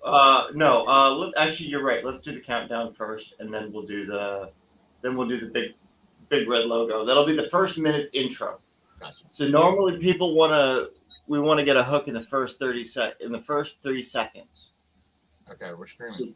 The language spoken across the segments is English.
No. Actually, you're right. Let's do the countdown first, and then we'll do the big red logo. That'll be the first minute's intro. Gotcha. So normally we want to get a hook in the first 3 seconds. Okay, we're streaming. So,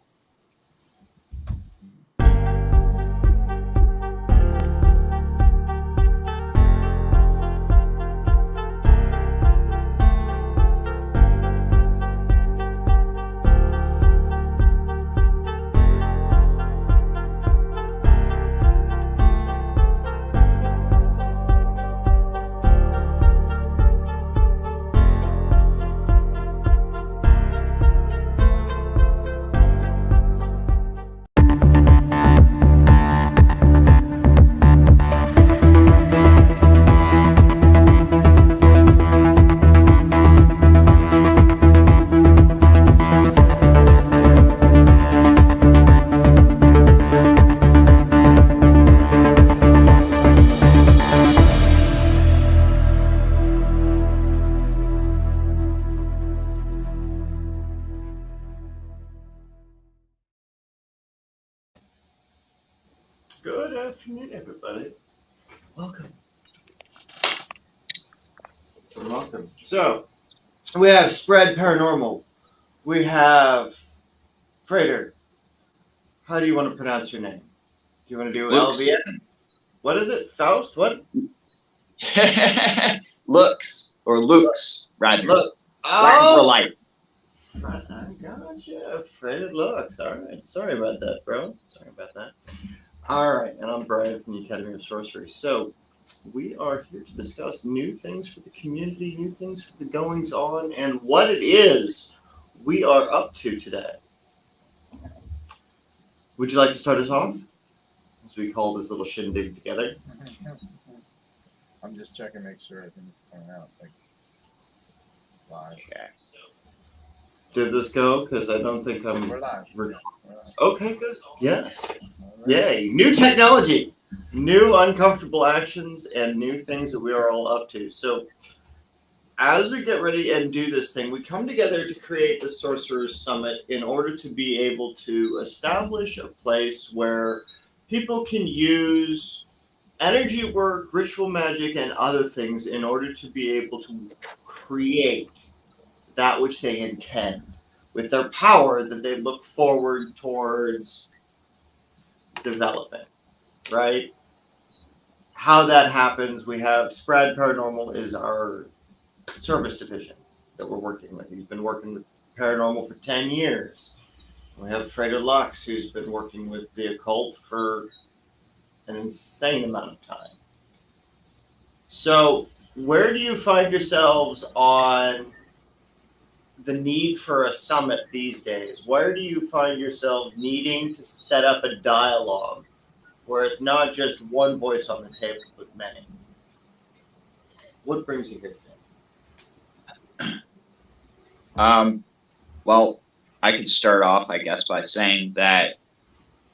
good afternoon, everybody. Welcome. Welcome. So, we have S.P.R.A.D Paranormal. We have Freighter. How do you want to pronounce your name? Do you want to do Lux. LVS? What is it? Faust? What? Lux or Lux, rather. Look. Latin for life. I gotcha. Freighter Lux. All right. Sorry about that, bro. Sorry about that. All right. And I'm Brian from the Academy of Sorcery. So, we are here to discuss new things for the community, new things for the goings on, and what it is we are up to today. Would you like to start us off? As we call this little shindig together. I'm just checking, make sure everything's coming out like live. Okay. Did this go? Because I don't think I'm. We're live. We're- We're live. Okay, good. Yes. All right. Yay. New technology, new uncomfortable actions, and new things that we are all up to. So, as we get ready and do this thing, we come together to create the Sorcerer's Summit in order to be able to establish a place where people can use energy work, ritual magic, and other things in order to be able to create that which they intend with their power that they look forward towards developing, right? How that happens, we have S.P.R.A.D Paranormal is our service division that we're working with. He's been working with paranormal for 10 years. We have Freighter Lux, who's been working with the occult for an insane amount of time. So, where do you find yourselves on the need for a summit these days? Where do you find yourselves needing to set up a dialogue where it's not just one voice on the table, but many? What brings you here today? Well, I could start off, I guess, by saying that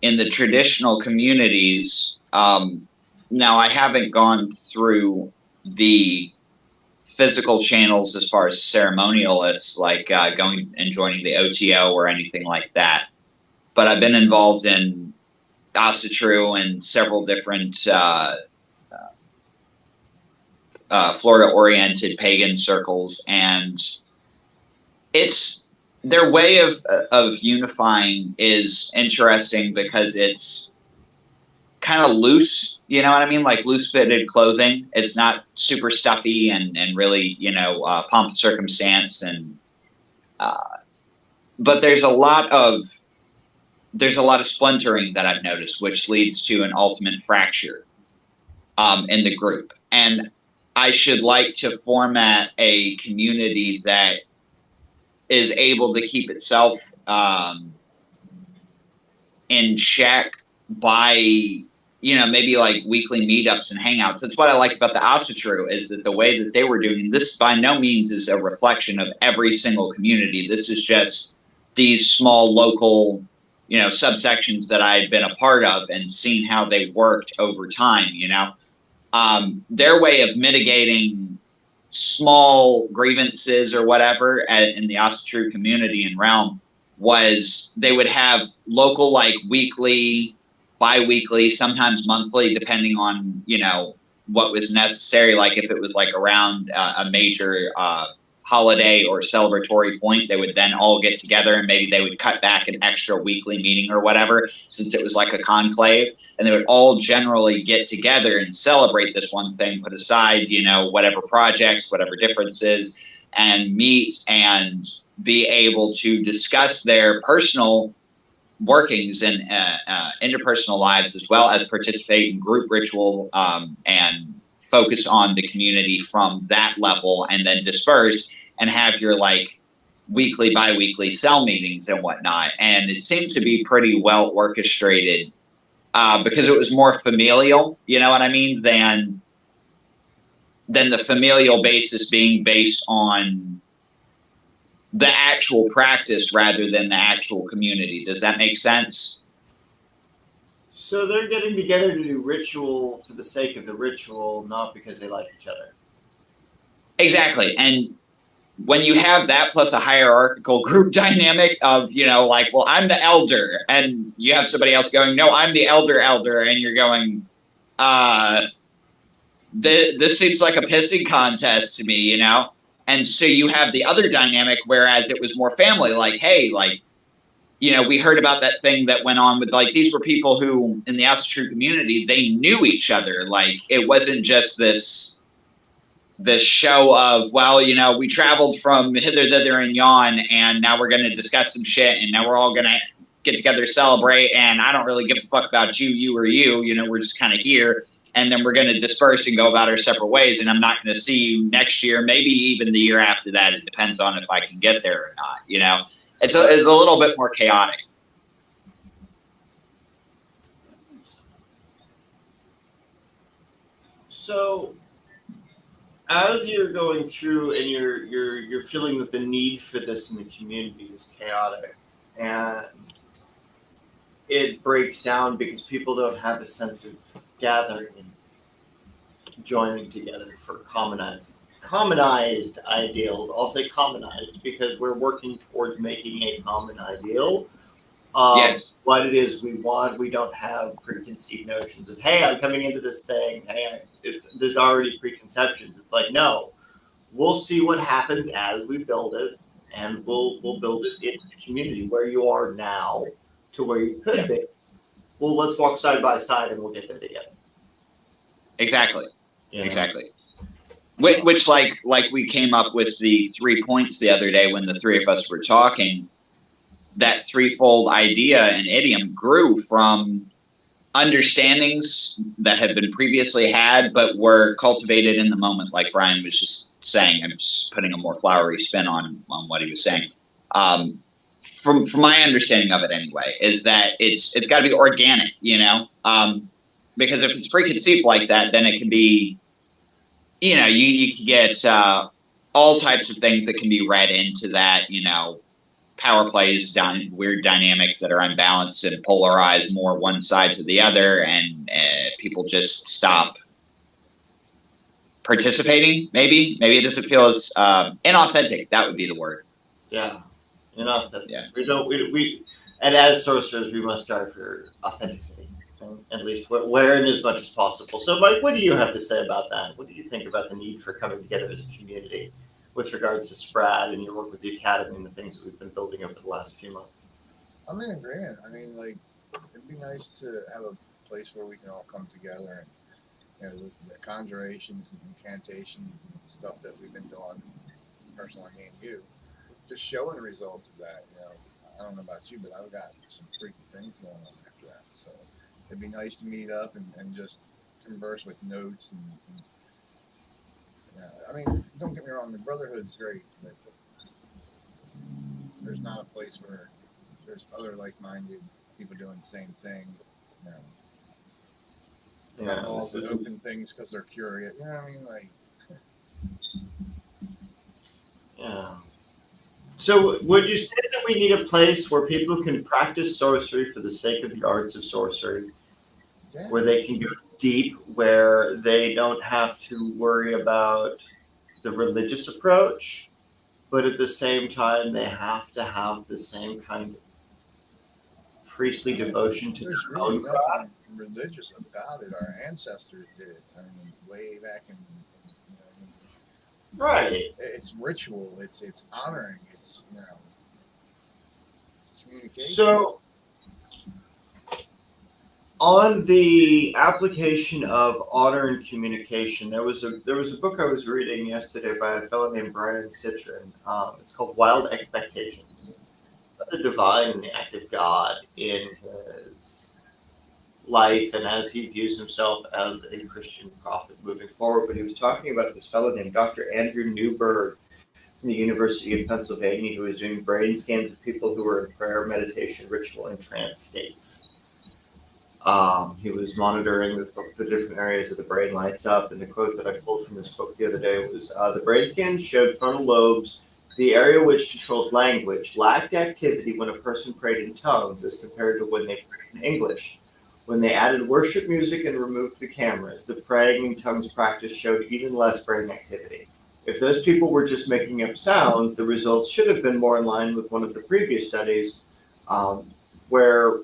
in the traditional communities, now I haven't gone through the physical channels as far as ceremonialists, like going and joining the OTO or anything like that. But I've been involved in Asatru and several different Florida-oriented pagan circles, and it's their way of unifying is interesting because it's kind of loose, you know what I mean? Like loose-fitted clothing. It's not super stuffy and really, pomp and circumstance. And but there's a lot of splintering that I've noticed, which leads to an ultimate fracture in the group. And I should like to format a community that is able to keep itself in check by, maybe like weekly meetups and hangouts. That's what I liked about the Asatru, is that the way that they were doing this by no means is a reflection of every single community. This is just these small local, subsections that I had been a part of and seen how they worked over time, their way of mitigating small grievances or whatever in the Asatru community and realm was they would have local, like, weekly, bi-weekly, sometimes monthly, depending on, you know, what was necessary. Like if it was like around a major holiday or celebratory point, they would then all get together and maybe they would cut back an extra weekly meeting or whatever, since it was like a conclave, and they would all generally get together and celebrate this one thing, put aside, you know, whatever projects, whatever differences, and meet and be able to discuss their personal workings and interpersonal lives, as well as participate in group ritual and focus on the community from that level, and then disperse and have your like weekly, bi-weekly cell meetings and whatnot. And it seemed to be pretty well orchestrated because it was more familial, you know what I mean, than the familial basis being based on the actual practice rather than the actual community. Does that make sense? So they're getting together to do ritual for the sake of the ritual, not because they like each other. Exactly. And when you have that plus a hierarchical group dynamic of, you know, like, well, I'm the elder, and you have somebody else going, no, I'm the elder, and you're going, this seems like a pissing contest to me, you know? And so you have the other dynamic, whereas it was more family, like, hey, like, you know, we heard about that thing that went on with, like, these were people who, in the Astro community, they knew each other. Like, it wasn't just this show of, well, you know, we traveled from hither, thither, and yon, and now we're going to discuss some shit, and now we're all going to get together, celebrate, and I don't really give a fuck about you or you know, we're just kind of here. And then we're going to disperse and go about our separate ways. And I'm not going to see you next year, maybe even the year after that. It depends on if I can get there or not. You know, it's a little bit more chaotic. So, as you're going through and you're feeling that the need for this in the community is chaotic, and it breaks down because people don't have a sense of gathering and joining together for commonized ideals. I'll say commonized because we're working towards making a common ideal. Yes. What it is we want. We don't have preconceived notions of, hey, I'm coming into this thing. Hey, there's already preconceptions. It's like, no, we'll see what happens as we build it, and we'll build it into the community where you are now to where you could be. Well, let's walk side by side and we'll get there together. Exactly. You know? Exactly. Which like we came up with the 3 points the other day when the three of us were talking. That threefold idea and idiom grew from understandings that had been previously had, but were cultivated in the moment, like Brian was just saying. I'm just putting a more flowery spin on what he was saying. From my understanding of it anyway, is that it's got to be organic, you know? Because if it's preconceived like that, then it can be, you know, you can get all types of things that can be read into that, you know, power plays, weird dynamics that are unbalanced and polarized more one side to the other, and people just stop participating. Maybe it doesn't feel as inauthentic. That would be the word. Yeah, inauthentic. Yeah. And as sorcerers, we must strive for authenticity, at least where and as much as possible. So, Mike, what do you have to say about that? What do you think about the need for coming together as a community with regards to S.P.R.A.D and your work with the Academy and the things that we've been building over the last few months? I'm in agreement. I mean, like, it'd be nice to have a place where we can all come together and, you know, the conjurations and incantations and stuff that we've been doing, personally, me and you, just showing the results of that. You know, I don't know about you, but I've got some freaky things going on after that. So it'd be nice to meet up and just converse with notes and I mean, don't get me wrong, the Brotherhood's great, but there's not a place where there's other like-minded people doing the same thing. You know, Yeah, balls that open things because they're curious. You know what I mean? Like, yeah. So, would you say that we need a place where people can practice sorcery for the sake of the arts of sorcery, yeah. where they can go deep, where they don't have to worry about the religious approach, but at the same time, they have to have the same kind of priestly devotion to There's their really own craft. nothing religious about it. Our ancestors did it. I mean, way back in you know, I mean, Right. it's ritual. It's honoring. It's communication. So, on the application of honor and communication, there was a book I was reading yesterday by a fellow named Brian Citron. It's called Wild Expectations. It's about the divine and the act of God in his life and as he views himself as a Christian prophet moving forward. But he was talking about this fellow named Dr. Andrew Newberg from the University of Pennsylvania, who was doing brain scans of people who were in prayer, meditation, ritual, and trance states. He was monitoring the different areas of the brain lights up, and the quote that I pulled from this book the other day was, the brain scan showed frontal lobes, the area which controls language, lacked activity when a person prayed in tongues as compared to when they prayed in English. When they added worship music and removed the cameras, the praying in tongues practice showed even less brain activity. If those people were just making up sounds, the results should have been more in line with one of the previous studies, where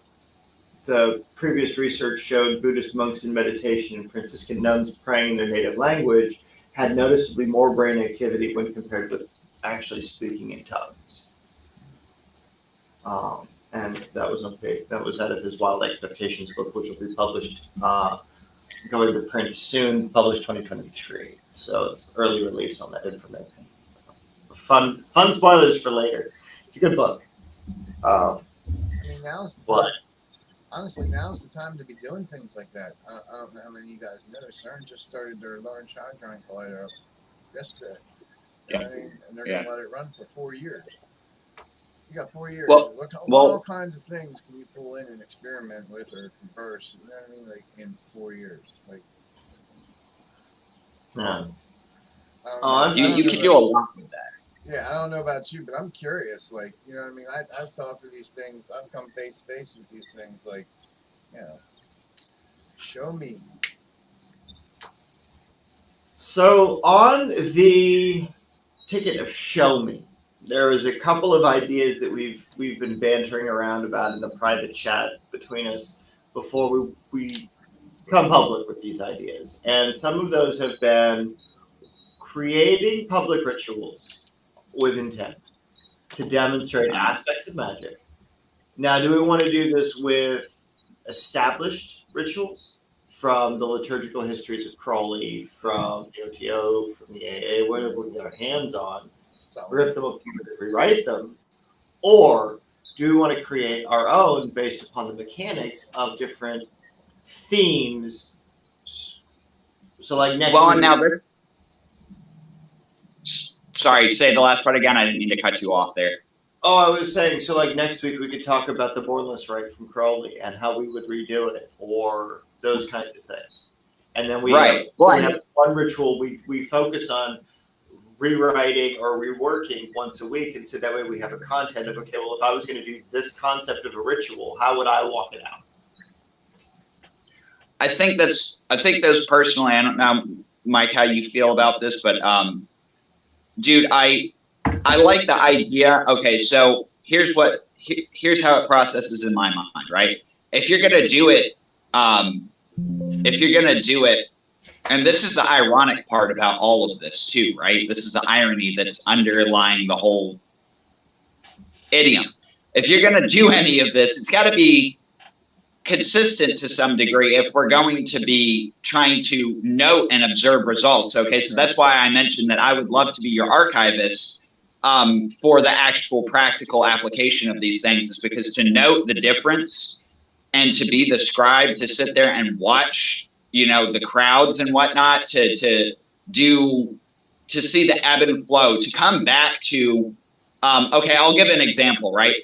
the previous research showed Buddhist monks in meditation and Franciscan nuns praying in their native language had noticeably more brain activity when compared with actually speaking in tongues. And that was that was out of his Wild Expectations book, which will be published, going to print soon, published 2023. So it's early release on that information. Fun spoilers for later. It's a good book. I mean, now's the time. Honestly, now's the time to be doing things like that. I don't know how many of you guys know. CERN just started their Large Hadron Collider up yesterday. You know what I mean? And they're going to let it run for 4 years. You got 4 years. What all kinds of things can you pull in and experiment with or converse? You know what I mean? Like in 4 years. Like, you could do a lot with that. Yeah, I don't know about you, but I'm curious. Like, you know what I mean? I've talked to these things. I've come face to face with these things. Like, show me. So on the ticket of show me, there is a couple of ideas that we've been bantering around about in the private chat between us before we come public with these ideas. And some of those have been creating public rituals with intent to demonstrate aspects of magic. Now, do we want to do this with established rituals from the liturgical histories of Crowley, from the OTO, from the AA, whatever we get our hands on, rip them up and rewrite them? Or do we want to create our own based upon the mechanics of different themes? So like next week, now this... Sorry, say the last part again. I didn't mean to cut you off there. Oh, I was saying, so like next week we could talk about the Bornless Rite from Crowley and how we would redo it, or those kinds of things. And then we have one ritual we focus on rewriting or reworking once a week, and so that way we have a content of, okay, well, if I was going to do this concept of a ritual, how would I walk it out? I think those personally, I don't know, Mike, how you feel about this, but dude, I like the idea. Okay, so here's how it processes in my mind, right? If you're gonna do it, and this is the ironic part about all of this too, right? This is the irony that's underlying the whole idiom. If you're gonna do any of this, it's got to be consistent to some degree if we're going to be trying to note and observe results. Okay, so that's why I mentioned that I would love to be your archivist for the actual practical application of these things, is because to note the difference and to be the scribe, to sit there and watch, the crowds and whatnot, to see the ebb and flow, to come back to, okay, I'll give an example, right?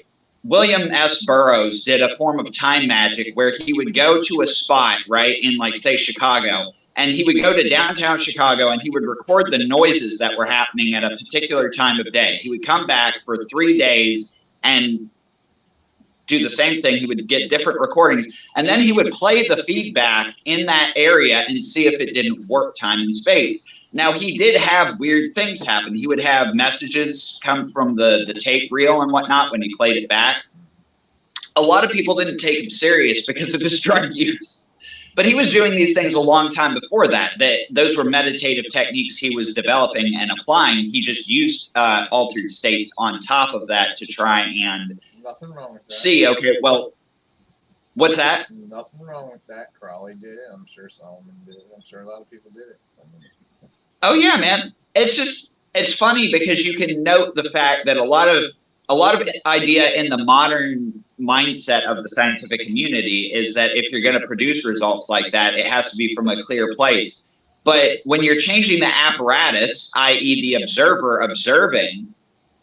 William S. Burroughs did a form of time magic where he would go to a spot, right, in like, say, Chicago, and he would go to downtown Chicago and he would record the noises that were happening at a particular time of day. He would come back for 3 days and do the same thing. He would get different recordings, and then he would play the feedback in that area and see if it didn't work time and space. Now, he did have weird things happen. He would have messages come from the tape reel and whatnot when he played it back. A lot of people didn't take him serious because of his drug use. But he was doing these things a long time before that. Those were meditative techniques he was developing and applying. He just used altered states on top of that to try and Nothing wrong with that. see, okay, well, what's that? Nothing wrong with that. Crowley did it. I'm sure Solomon did it. I'm sure a lot of people did it. Oh yeah, man. It's funny because you can note the fact that a lot of idea in the modern mindset of the scientific community is that if you're going to produce results like that, it has to be from a clear place. But when you're changing the apparatus, i.e. the observer observing,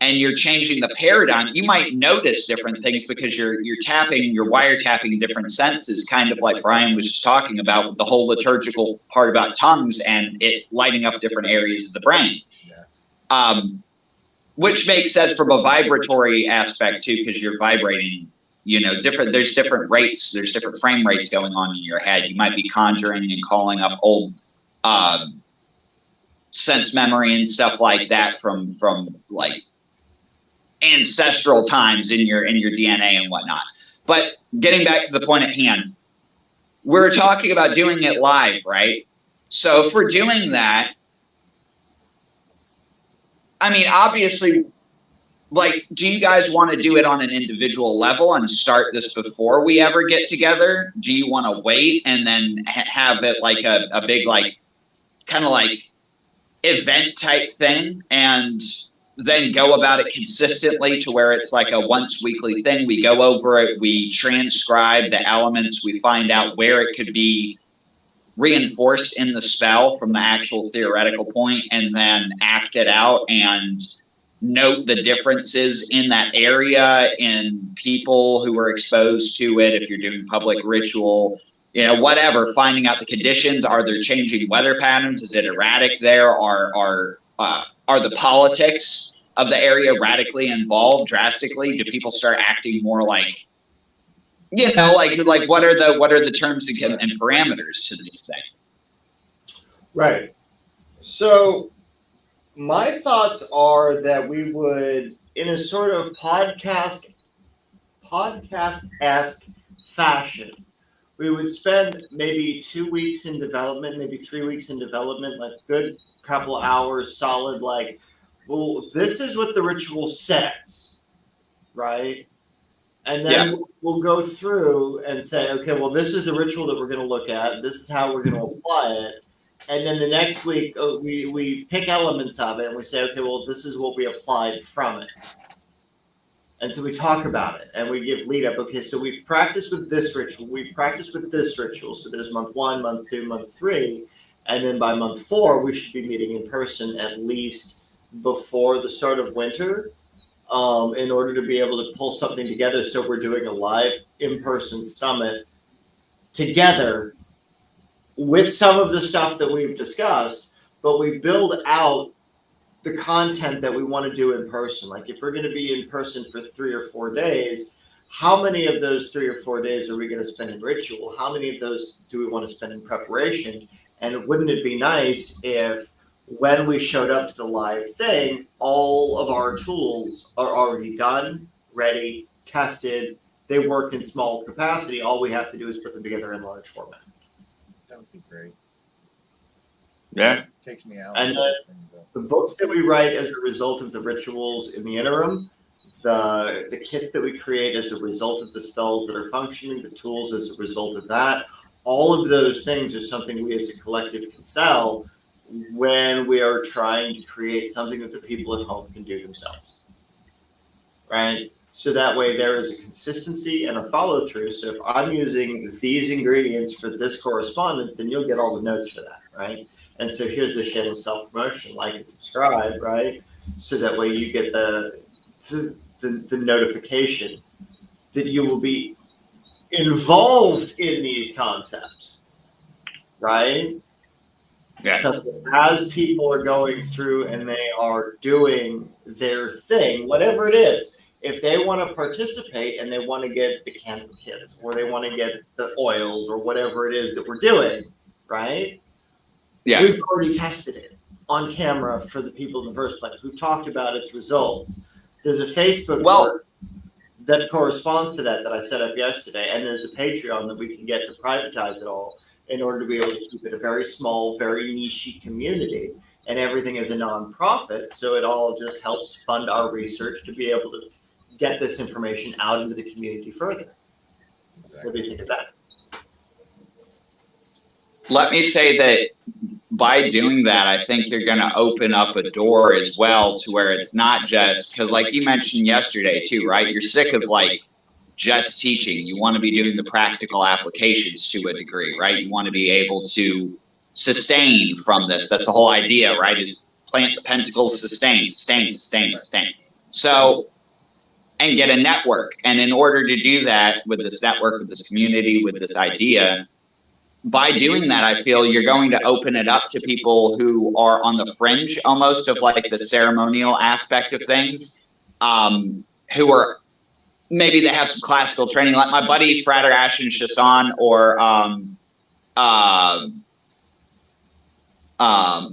and you're changing the paradigm, you might notice different things because you're wiretapping different senses, kind of like Brian was just talking about with the whole liturgical part about tongues and it lighting up different areas of the brain. Yes. Which makes sense from a vibratory aspect too, because you're vibrating, there's different rates, there's different frame rates going on in your head. You might be conjuring and calling up old sense memory and stuff like that from like ancestral times in your DNA and whatnot. But getting back to the point at hand, we're talking about doing it live, right? So if we're doing that, I mean, obviously, like, do you guys want to do it on an individual level and start this before we ever get together? Do you want to wait and then have it like a big, like, kind of like event type thing and then go about it consistently to where it's like a once weekly thing? We go over it, we transcribe the elements, we find out where it could be reinforced in the spell from the actual theoretical point, and then act it out and note the differences in that area in people who are exposed to it. If you're doing public ritual, whatever, finding out the conditions. Are there changing weather patterns? Is it erratic there? Are the politics of the area radically involved drastically? Do people start acting more like, like what are the terms and parameters to this thing? Right. So my thoughts are that we would, in a sort of podcast-esque fashion, we would spend maybe 2 weeks in development, maybe 3 weeks in development, like good couple hours solid, like, well, this is what the ritual says, right? And then we'll go through and say, okay, well, this is the ritual that we're going to look at. This is how we're going to apply it. And then the next week, we pick elements of it and we say, okay, well, this is what we applied from it. And so we talk about it and we give lead up. Okay, so we've practiced with this ritual. We've practiced with this ritual. So there's month 1, month 2, month 3. And then by month 4, we should be meeting in person at least before the start of winter, in order to be able to pull something together. So we're doing a live in-person summit together with some of the stuff that we've discussed, but we build out the content that we want to do in person. Like if we're going to be in person for 3 or 4 days, how many of those 3 or 4 days are we going to spend in ritual? How many of those do we want to spend in preparation? And wouldn't it be nice if when we showed up to the live thing, all of our tools are already done, ready, tested, they work in small capacity. All we have to do is put them together in large format. That would be great. Yeah. It takes me out. And the books that we write as a result of the rituals in the interim, the kits that we create as a result of the spells that are functioning, the tools as a result of that, all of those things are something we as a collective can sell when we are trying to create something that the people at home can do themselves, right? So that way there is a consistency and a follow through. So if I'm using these ingredients for this correspondence, then you'll get all the notes for that, right? And so here's the shameless self-promotion, like and subscribe, right? So that way you get the notification that you will be involved in these concepts, right? Yeah. So as people are going through and they are doing their thing, whatever it is, if they want to participate and they want to get the candle kits or they want to get the oils or whatever it is that we're doing, right? Yeah. We've already tested it. on camera for the people in the first place. We've talked about its results. There's a Facebook group that corresponds to that I set up yesterday, and there's a Patreon that we can get to privatize it all in order to be able to keep it a very small, very niche community, and everything is a nonprofit, so it all just helps fund our research to be able to get this information out into the community further. Exactly. What do you think of that? Let me say that by doing that, I think you're going to open up a door as well to where it's not just, because like you mentioned yesterday too, right? You're sick of like just teaching. You want to be doing the practical applications to a degree, right? You want to be able to sustain from this. That's the whole idea, right? Is plant the pentacles, sustain. So, and get a network. And in order to do that with this network, with this community, with this idea, by doing that, I feel you're going to open it up to people who are on the fringe almost of like the ceremonial aspect of things, who are maybe they have some classical training, like my buddy Frater Ashen Chasson or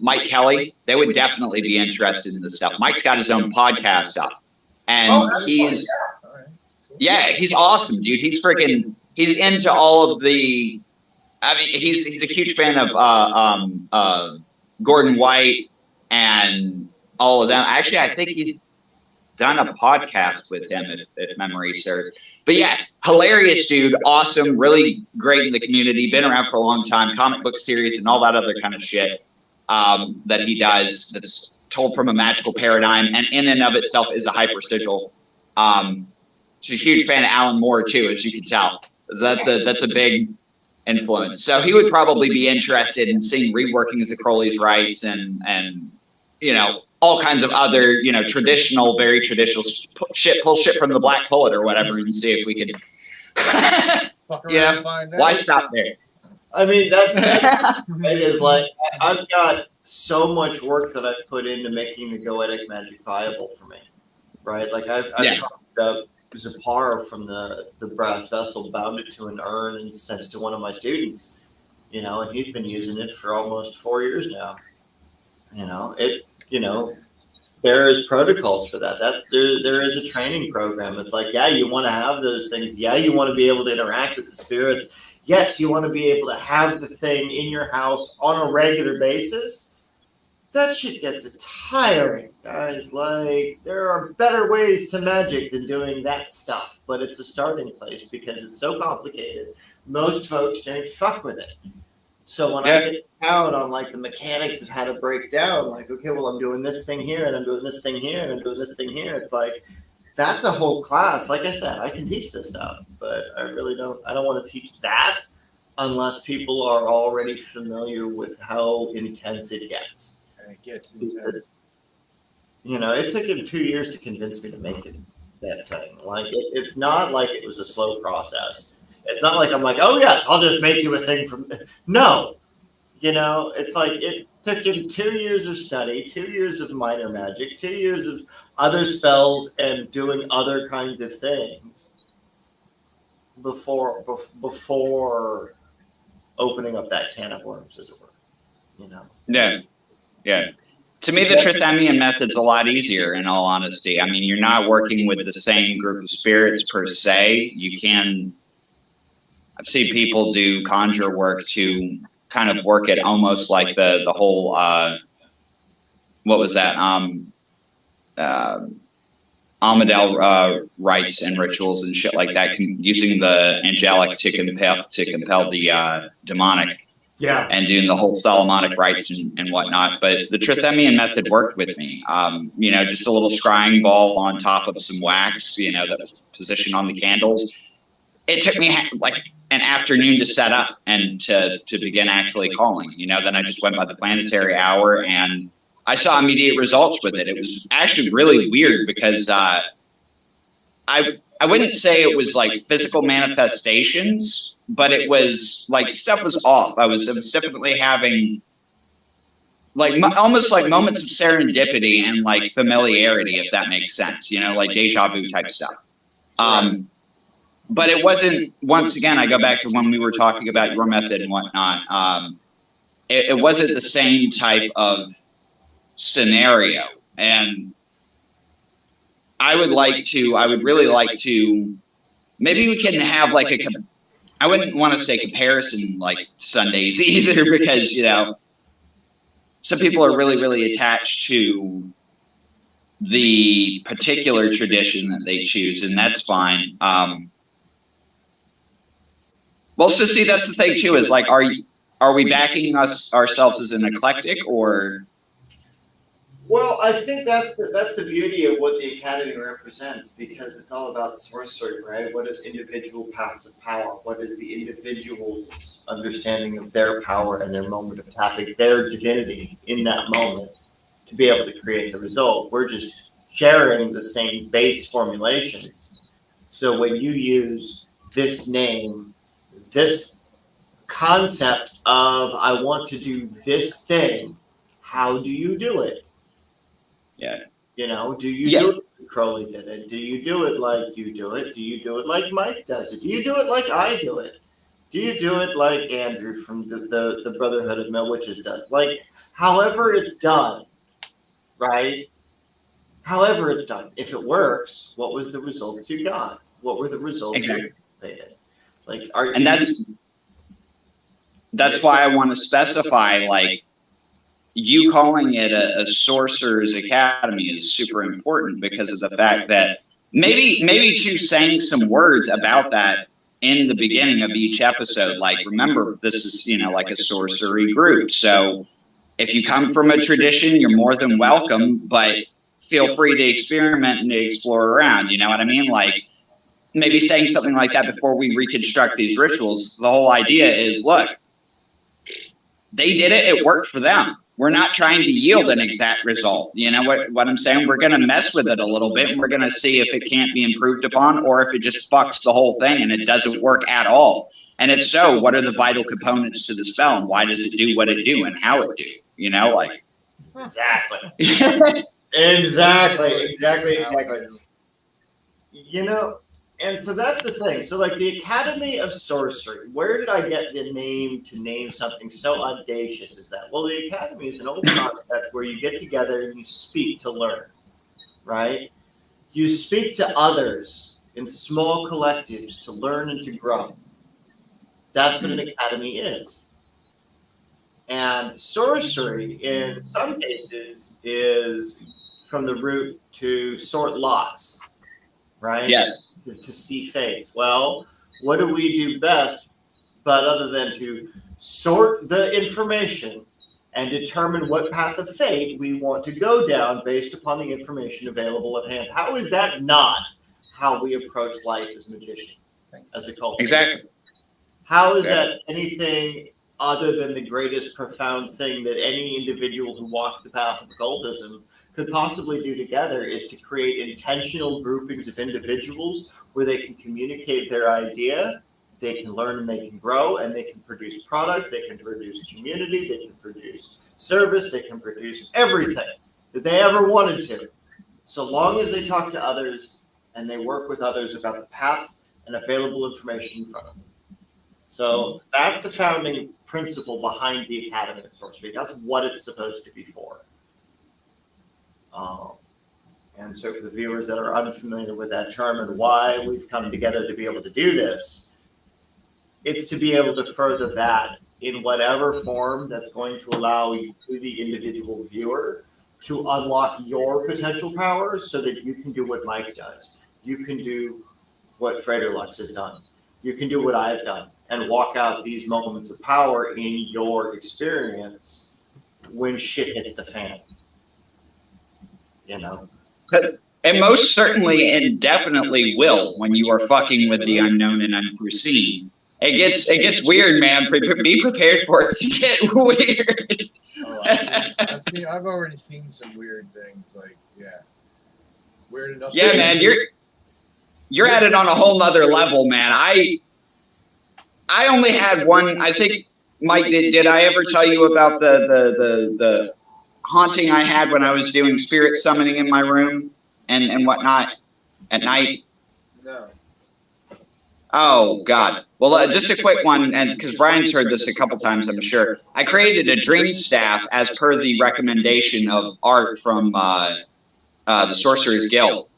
Mike Kelly. They would definitely be interested in this stuff. Mike's got his own podcast up, and he's awesome, dude. He's into all of the. I mean, he's a huge fan of Gordon White and all of them. Actually, I think he's done a podcast with him, if memory serves. But yeah, hilarious dude, awesome, really great in the community, been around for a long time, comic book series and all that other kind of shit that he does that's told from a magical paradigm, and in and of itself is a hyper sigil. She's a huge fan of Alan Moore too, as you can tell. That's a big influence. So he would probably be interested in seeing reworkings of Crowley's rights and you know, all kinds of other, you know, very traditional shit, pull shit from the black pullet or whatever, and see if we could. Yeah, why stop there? I mean, it is like I've got so much work that I've put into making the Goetic magic viable for me, right? Like I've talked up S.P.R.A.D from the brass vessel, bound it to an urn, and sent it to one of my students. You know, and he's been using it for almost 4 years now. You know, there is protocols for that. There is a training program. It's like, yeah, you want to have those things. Yeah, you want to be able to interact with the spirits. Yes, you want to be able to have the thing in your house on a regular basis. That shit gets tiring, guys. Like, there are better ways to magic than doing that stuff, but it's a starting place because it's so complicated. Most folks don't fuck with it. So when I get down on like the mechanics of how to break down, like, okay, well, I'm doing this thing here, and I'm doing this thing here, and I'm doing this thing here. It's like, that's a whole class. Like I said, I can teach this stuff, but I don't want to teach that unless people are already familiar with how intense it gets. And it gets intense. You know, it took him 2 years to convince me to make it that thing. Like, it's not like it was a slow process. It's not like I'm like, oh, yes, I'll just make you a thing from... No. You know, it's like it took him 2 years of study, 2 years of minor magic, 2 years of other spells and doing other kinds of things before opening up that can of worms, as it were. You know? Yeah. To me, the Trithemian method's a lot easier, in all honesty. I mean, you're not working with the same group of spirits per se. You can... I've seen people do conjure work to kind of work it almost like the whole, what was that? Amadel rites and rituals and shit like that, using the angelic to compel the demonic. Yeah. And doing the whole Solomonic rites and whatnot. But the Trithemian method worked with me. You know, just a little scrying ball on top of some wax, you know, that was positioned on the candles. It took me like an afternoon to set up and to begin actually calling. You know, then I just went by the planetary hour and I saw immediate results with it. It was actually really weird because I wouldn't say it was like physical manifestations, but it was like stuff was off. I was definitely having like almost like moments of serendipity and like familiarity, if that makes sense. You know, like deja vu type stuff. But it wasn't, once again, I go back to when we were talking about your method and whatnot. It wasn't the same type of scenario. And I would really like to, maybe we can have like I wouldn't want to say comparison like Sundays either, because, you know, some people are really, really attached to the particular tradition that they choose, and that's fine. Well, so see, that's the thing too, is like, are we backing ourselves as an eclectic, or? Well, I think that's the beauty of what the Academy represents, because it's all about sorcery, right? What is individual paths of power? What is the individual's understanding of their power and their moment of tapping their divinity in that moment to be able to create the result? We're just sharing the same base formulations. So when you use this name, this concept of I want to do this thing, how do you do it? Yeah. You know, do you do it like Crowley did it? Do you do it like you do it? Do you do it like Mike does it? Do you do it like I do it? Do you do it like Andrew from the Brotherhood of Male Witches does? Like, however it's done, right? However it's done. If it works, what was the results you got? What were the results you anticipated? Like, and that's why I want to specify, like, you calling it a Sorcerer's Academy is super important, because of the fact that maybe too saying some words about that in the beginning of each episode. Like, remember, this is, you know, like a sorcery group. So if you come from a tradition, you're more than welcome, but feel free to experiment and to explore around. You know what I mean? Like, maybe saying something like that before we reconstruct these rituals. The whole idea is, look, they did it. It worked for them. We're not trying to yield an exact result. You know what I'm saying? We're going to mess with it a little bit, and we're going to see if it can't be improved upon, or if it just fucks the whole thing and it doesn't work at all. And if so, what are the vital components to the spell, and why does it do what it do and how it do? You know, like. Exactly. Exactly. You know, and so that's the thing. So, like, the Academy of Sorcery, where did I get the name to name something so audacious as that? Well, the Academy is an old concept where you get together and you speak to learn, right? You speak to others in small collectives to learn and to grow. That's what an academy is. And sorcery, in some cases, is from the root to sort lots. Right? Yes. To see fates. Well, what do we do best but other than to sort the information and determine what path of fate we want to go down based upon the information available at hand? How is that not how we approach life as magicians, as a culture? Exactly. How is that anything other than the greatest profound thing that any individual who walks the path of occultism could possibly do together is to create intentional groupings of individuals where they can communicate their idea, they can learn and they can grow, and they can produce product, they can produce community, they can produce service, they can produce everything that they ever wanted to, so long as they talk to others and they work with others about the paths and available information in front of them. So that's the founding principle behind the Academy of Sorcery. That's what it's supposed to be for. And so for the viewers that are unfamiliar with that term and why we've come together to be able to do this, it's to be able to further that in whatever form that's going to allow you, the individual viewer, to unlock your potential powers so that you can do what Mike does. You can do what Frederlux has done. You can do what I've done and walk out these moments of power in your experience when shit hits the fan. You know, and most certainly and definitely will when you are fucking with the unknown and unforeseen. It gets weird, man. Be prepared for it to get weird. Oh, I've already seen some weird things. Like, weird enough. Yeah, man, you're at it on a whole nother level, man. I only had one. I think, Mike, did I ever tell you about the haunting I had when I was doing spirit summoning in my room and whatnot at night? No. Oh, God. Well, just a quick one, and because Brian's heard this a couple times, I'm sure. I created a dream staff as per the recommendation of Art from the Sorcerer's Guild,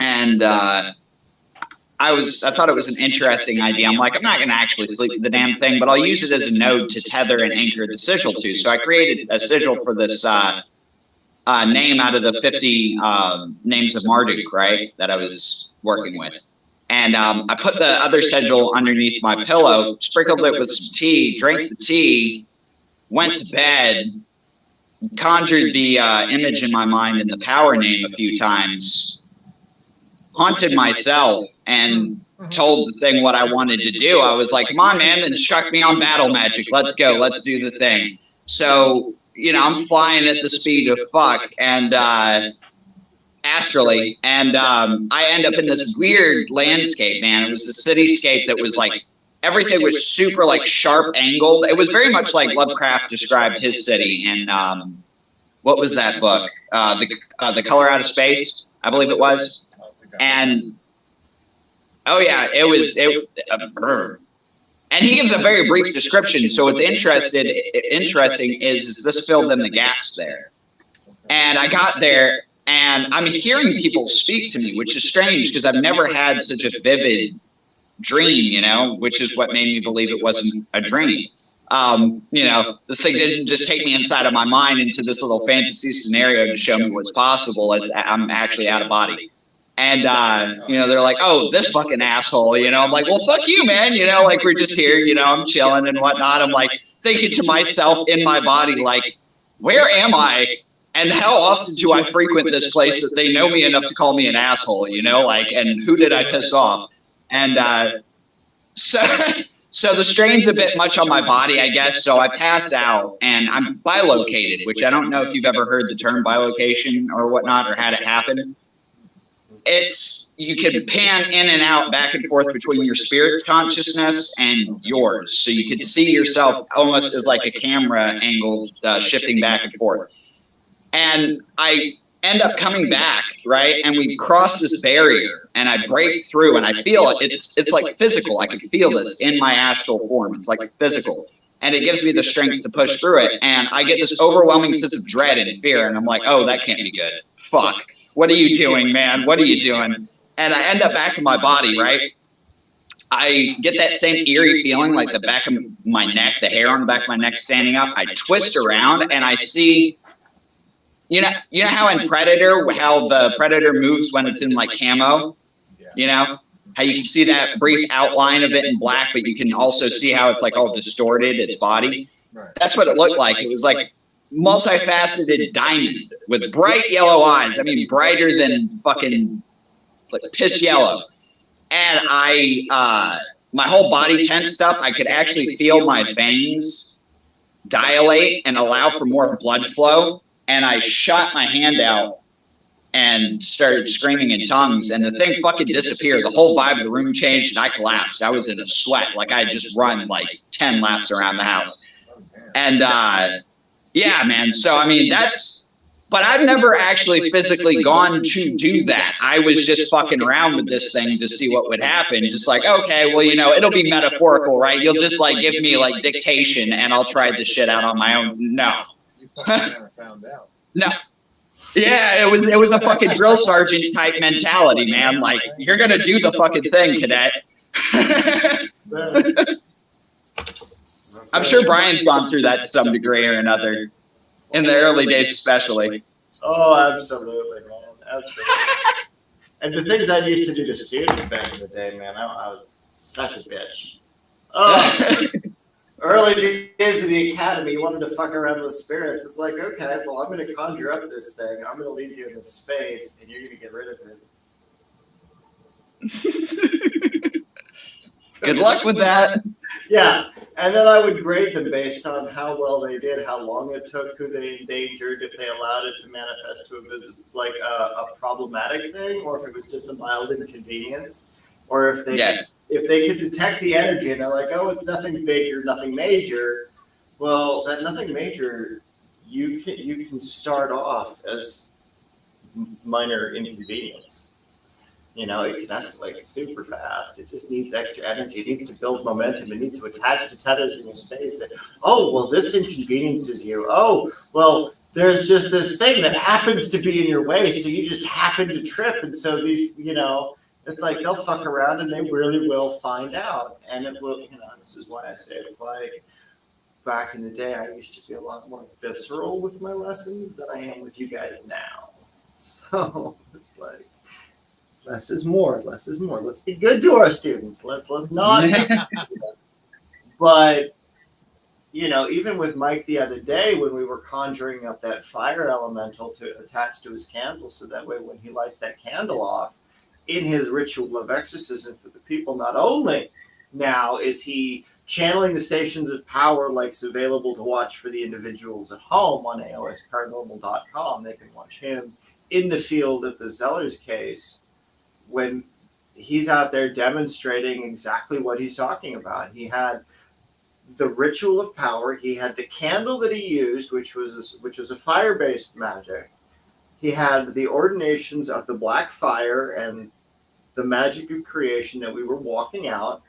and I thought it was an interesting idea. I'm like, I'm not going to actually sleep with the damn thing, but I'll use it as a node to tether and anchor the sigil to. So I created a sigil for this name out of the 50 names of Marduk, right, that I was working with. And I put the other sigil underneath my pillow, sprinkled it with some tea, drank the tea, went to bed, conjured the image in my mind and the power name a few times, haunted myself, and told the thing what I wanted to do. I was like, come on, man, instruct me on battle magic. Let's go. Let's do the thing. So, I'm flying at the speed of fuck, and astrally, and I end up in this weird landscape, man. It was a cityscape that was like, everything was super like sharp angled. It was very much like Lovecraft described his city in what was that book? The Color Out of Space, I believe it was. And oh yeah, it was and he gives a very brief description. So what's interesting is this filled in the gaps there. And I got there, and I'm hearing people speak to me, which is strange because I've never had such a vivid dream, which is what made me believe it wasn't a dream. This thing didn't just take me inside of my mind into this little fantasy scenario to show me what's possible. I'm actually out of body. And, they're like, oh, this fucking asshole, I'm like, well, fuck you, man. Like, we're just here, I'm chilling and whatnot. I'm like thinking to myself in my body, like, where am I? And how often do I frequent this place that they know me enough to call me an asshole, and who did I piss off? And so the strain's a bit much on my body, I guess. So I pass out, and I'm bilocated, which I don't know if you've ever heard the term bilocation or whatnot, or had it happen. You can pan in and out, back and forth between your spirit's consciousness and yours. So you can see yourself almost as like a camera angle shifting back and forth. And I end up coming back, right? And we cross this barrier, and I break through, and I feel it. It's like physical. I can feel this in my astral form. It's like physical. And it gives me the strength to push through it. And I get this overwhelming sense of dread and fear. And I'm like, oh, that can't be good. Fuck. What are you doing, man? What are you doing? And I end up back in my body, right? I get that same eerie feeling, like the back of my neck, the hair on the back of my neck standing up. I twist around, and I see... You know how in Predator, how the Predator moves when it's in like camo? How you can see that brief outline of it in black, but you can also see how it's like all distorted, its body. Right. That's what it looked like. It was like multifaceted diamond with bright yellow eyes. I mean, brighter than fucking like piss yellow. And my whole body tensed up. I could actually feel my veins dilate and allow for more blood flow. And I shot my hand out and started screaming in tongues, and the thing fucking disappeared. The whole vibe of the room changed, and I collapsed. I was in a sweat, like I had just run like 10 laps around the house. And yeah, man. So I mean, but I've never actually physically gone to do that. I was just fucking around with this thing to see what would happen. Just like, okay, well, it'll be metaphorical, right? You'll just like give me like dictation, and I'll try this shit out on my own. No. Never found out. No. Yeah, it was a fucking drill sergeant type mentality, man. Like, you're gonna do the fucking thing, cadet. I'm sure Brian's gone through that to some degree or another, in the early days especially. Oh, absolutely, man. Absolutely. And the things I used to do to students back in the day, man, I was such a bitch. Oh. Early days of the Academy, you wanted to fuck around with spirits. It's like, okay, well, I'm going to conjure up this thing. I'm going to leave you in this space, and you're going to get rid of it. Good luck with that. Yeah, and then I would grade them based on how well they did, how long it took, who they endangered, if they allowed it to manifest to a problematic thing, or if it was just a mild inconvenience, or if they... If they could detect the energy and they're like, oh, it's nothing big or nothing major, well, that nothing major, you can start off as minor inconvenience. You know, it can escalate super fast. It just needs extra energy. It needs to build momentum. It needs to attach to tethers in your space that, oh, well, this inconveniences you. Oh, well, there's just this thing that happens to be in your way, so you just happen to trip. And so these, you know, it's like they'll fuck around and they really will find out. And it will, you know, this is why I say it's like back in the day, I used to be a lot more visceral with my lessons than I am with you guys now. So it's like, less is more. Less is more. Let's be good to our students. Let's not. But you know, even with Mike the other day, when we were conjuring up that fire elemental to attach to his candle, so that way when he lights that candle off, in his ritual of exorcism for the people, not only now is he channeling the stations of power like's available to watch for the individuals at home on AOSparanormal.com. They can watch him in the field at the Zeller's case when he's out there demonstrating exactly what he's talking about. He had the ritual of power. He had the candle that he used, which was a fire-based magic. He had the ordinations of the black fire and the magic of creation that we were walking out.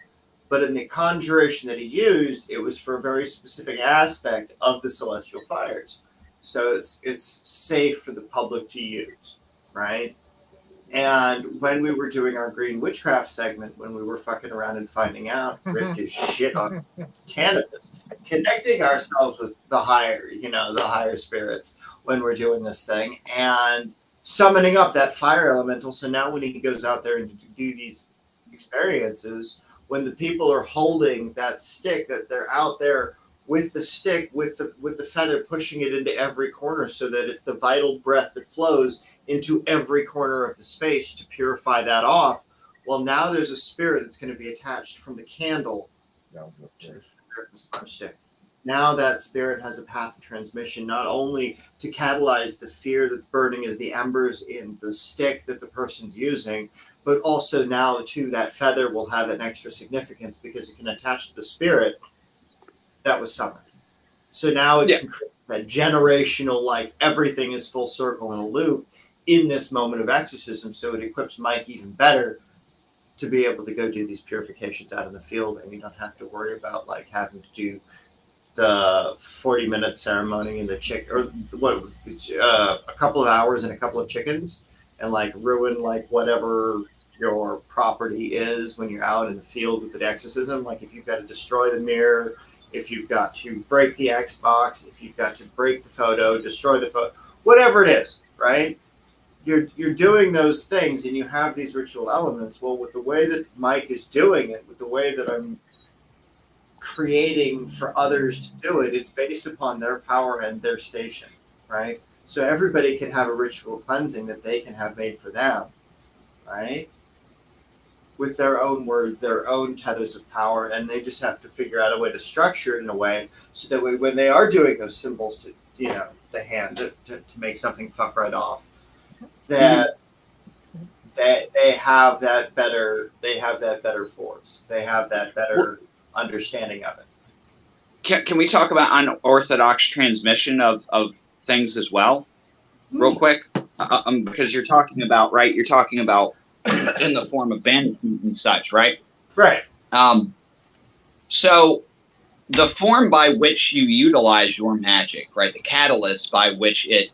But in the conjuration that he used, it was for a very specific aspect of the celestial fires. So it's safe for the public to use, right? And when we were doing our green witchcraft segment, when we were fucking around and finding out, ripped his shit on cannabis, connecting ourselves with the higher spirits when we're doing this thing, and summoning up that fire elemental. So now when he goes out there and do these experiences, when the people are holding that stick, that they're out there with the stick, with the feather, pushing it into every corner so that it's the vital breath that flows into every corner of the space to purify that off. Well, now there's a spirit that's going to be attached from the candle to the sponge stick. Now that spirit has a path of transmission, not only to catalyze the fear that's burning as the embers in the stick that the person's using, but also now too that feather will have an extra significance because it can attach to the spirit that was summoned. So now it can create that generational, like everything is full circle in a loop in this moment of exorcism. So it equips Mike even better to be able to go do these purifications out in the field, and you don't have to worry about like having to do the 40-minute ceremony and the chick, or what was a couple of hours and a couple of chickens, and like ruin like whatever your property is when you're out in the field with the exorcism. Like if you've got to destroy the mirror, if you've got to break the Xbox, if you've got to break the photo, destroy the photo, whatever it is, right? You're doing those things and you have these ritual elements. Well, with the way that Mike is doing it, with the way that I'm creating for others to do it, it's based upon their power and their station, right? So everybody can have a ritual cleansing that they can have made for them, right? With their own words, their own tethers of power, and they just have to figure out a way to structure it in a way so that when they are doing those symbols to, you know, the hand to make something fuck right off, that they have that better force. They have that better understanding of it. Can we talk about unorthodox transmission of things as well, real quick? Because you're talking about, right? You're talking about in the form of banishment and such, right? Right. So the form by which you utilize your magic, right? The catalyst by which it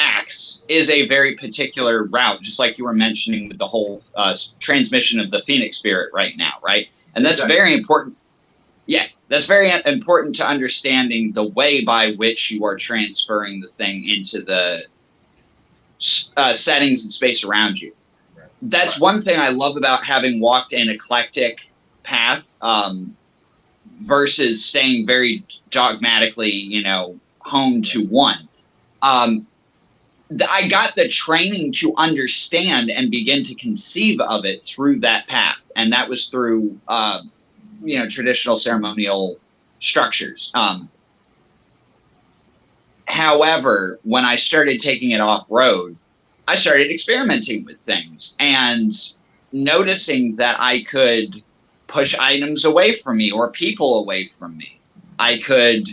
acts is a very particular route, just like you were mentioning with the whole transmission of the Phoenix spirit right now, right? And that's very important. Yeah, that's very important to understanding the way by which you are transferring the thing into the settings and space around you. Right. That's one thing I love about having walked an eclectic path versus staying very dogmatically, you know, honed to one. I got the training to understand and begin to conceive of it through that path. And that was through, you know, traditional ceremonial structures. However, when I started taking it off-road, I started experimenting with things and noticing that I could push items away from me or people away from me. I could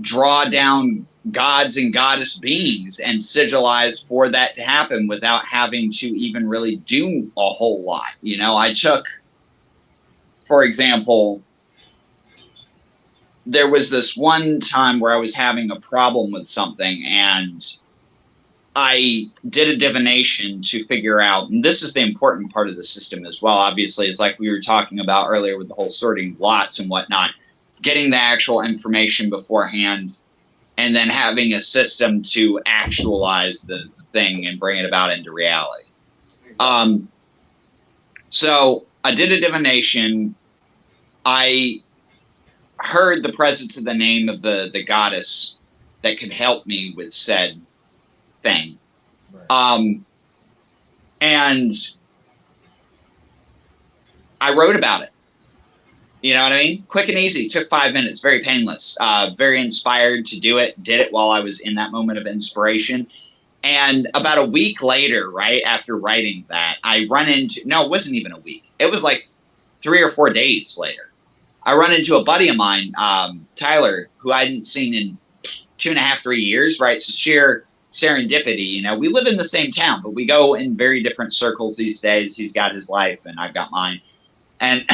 draw down gods and goddess beings and sigilize for that to happen without having to even really do a whole lot. You know, I took, for example, there was this one time where I was having a problem with something, and I did a divination to figure out, and this is the important part of the system as well, obviously, it's like we were talking about earlier with the whole sorting lots and whatnot, getting the actual information beforehand, and then having a system to actualize the thing and bring it about into reality. Exactly. So I did a divination. I heard the presence of the name of the goddess that could help me with said thing. Right. And I wrote about it. You know what I mean? Quick and easy. Took 5 minutes. Very painless. Very inspired to do it. Did it while I was in that moment of inspiration. And about a week later, right after writing that, I run into, no, it wasn't even a week. It was like 3 or 4 days later. I run into a buddy of mine, Tyler, who I hadn't seen in 2.5, 3 years, right? So sheer serendipity, you know, we live in the same town, but we go in very different circles these days. He's got his life and I've got mine. And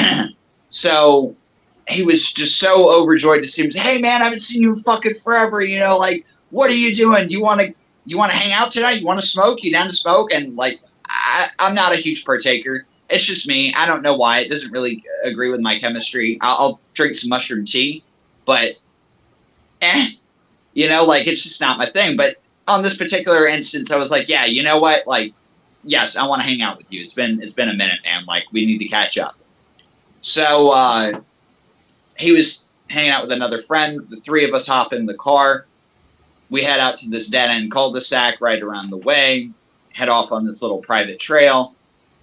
so he was just so overjoyed to see him. Hey man, I haven't seen you fucking forever. You know, like, what are you doing? Do you want to hang out tonight? You want to smoke? You down to smoke? And like, I'm not a huge partaker. It's just me. I don't know why. It doesn't really agree with my chemistry. I'll drink some mushroom tea, but you know, like, it's just not my thing. But on this particular instance, I was like, yeah, you know what? Like, yes, I want to hang out with you. It's been a minute, man. Like, we need to catch up. So he was hanging out with another friend. The three of us hop in the car. We head out to this dead-end cul-de-sac right around the way, head off on this little private trail.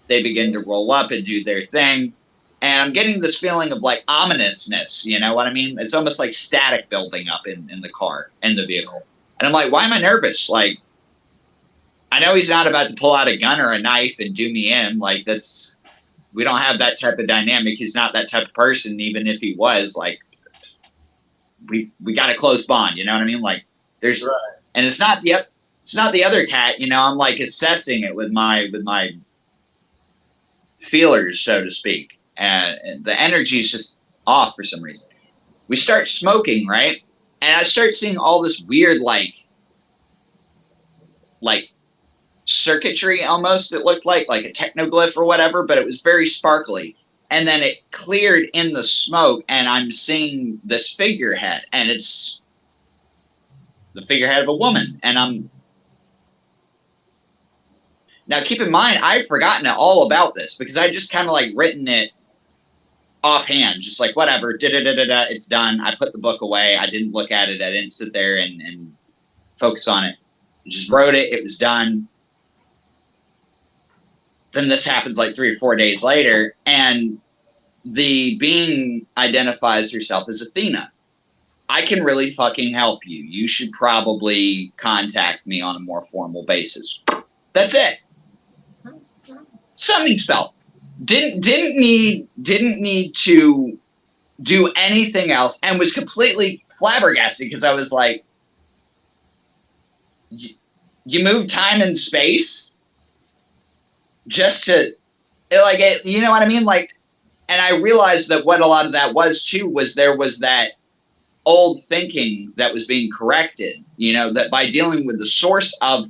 They begin to roll up and do their thing. And I'm getting this feeling of, like, ominousness, you know what I mean? It's almost like static building up in the car, in the vehicle. And I'm like, why am I nervous? Like, I know he's not about to pull out a gun or a knife and do me in. Like, that's, we don't have that type of dynamic. He's not that type of person. Even if he was, like, we got a close bond, you know what I mean? Like, there's, Right. and it's not the other cat, you know. I'm like assessing it with my feelers, so to speak, and the energy is just off for some reason. We start smoking, right? And I start seeing all this weird, like circuitry almost. It looked like a technoglyph or whatever, but it was very sparkly. And then it cleared in the smoke, and I'm seeing this figurehead, and it's the figurehead of a woman. And now keep in mind, I've forgotten all about this because I just kind of like written it offhand, just like, whatever, it's done. I put the book away. I didn't look at it. I didn't sit there and focus on it. I just wrote it. It was done. Then this happens like 3 or 4 days later, and the being identifies herself as Athena. I can really fucking help you. You should probably contact me on a more formal basis. That's it. Summoning spell. Didn't need to do anything else, and was completely flabbergasted because I was like, you move time and space just to, like, it, you know what I mean? Like, and I realized that what a lot of that was too was there was that old thinking that was being corrected, you know, that by dealing with the source of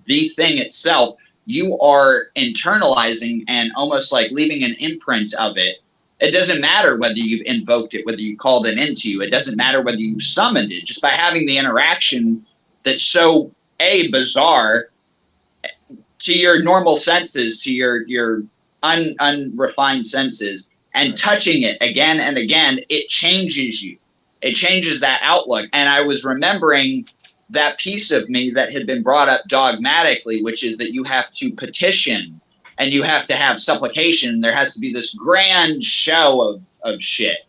the thing itself, you are internalizing and almost like leaving an imprint of it. It doesn't matter whether you've invoked it, whether you called it into you. It doesn't matter whether you summoned it. Just by having the interaction that's so bizarre to your normal senses, to your unrefined senses, and touching it again and again, it changes you. It changes that outlook. And I was remembering that piece of me that had been brought up dogmatically, which is that you have to petition and you have to have supplication. There has to be this grand show of shit.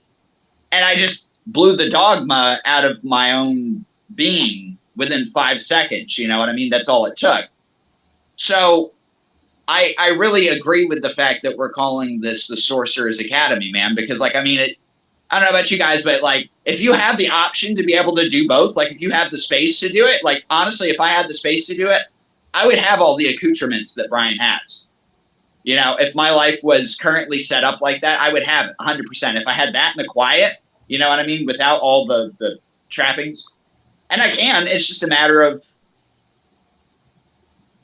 And I just blew the dogma out of my own being within 5 seconds. You know what I mean? That's all it took. So I really agree with the fact that we're calling this the Sorcerer's Academy, man, because, like, I mean, I don't know about you guys, but like, if you have the option to be able to do both, like if you have the space to do it, like honestly, if I had the space to do it, I would have all the accoutrements that Brian has. You know, if my life was currently set up like that, I would have it 100%. If I had that in the quiet, you know what I mean, without all the trappings, and I can. It's just a matter of,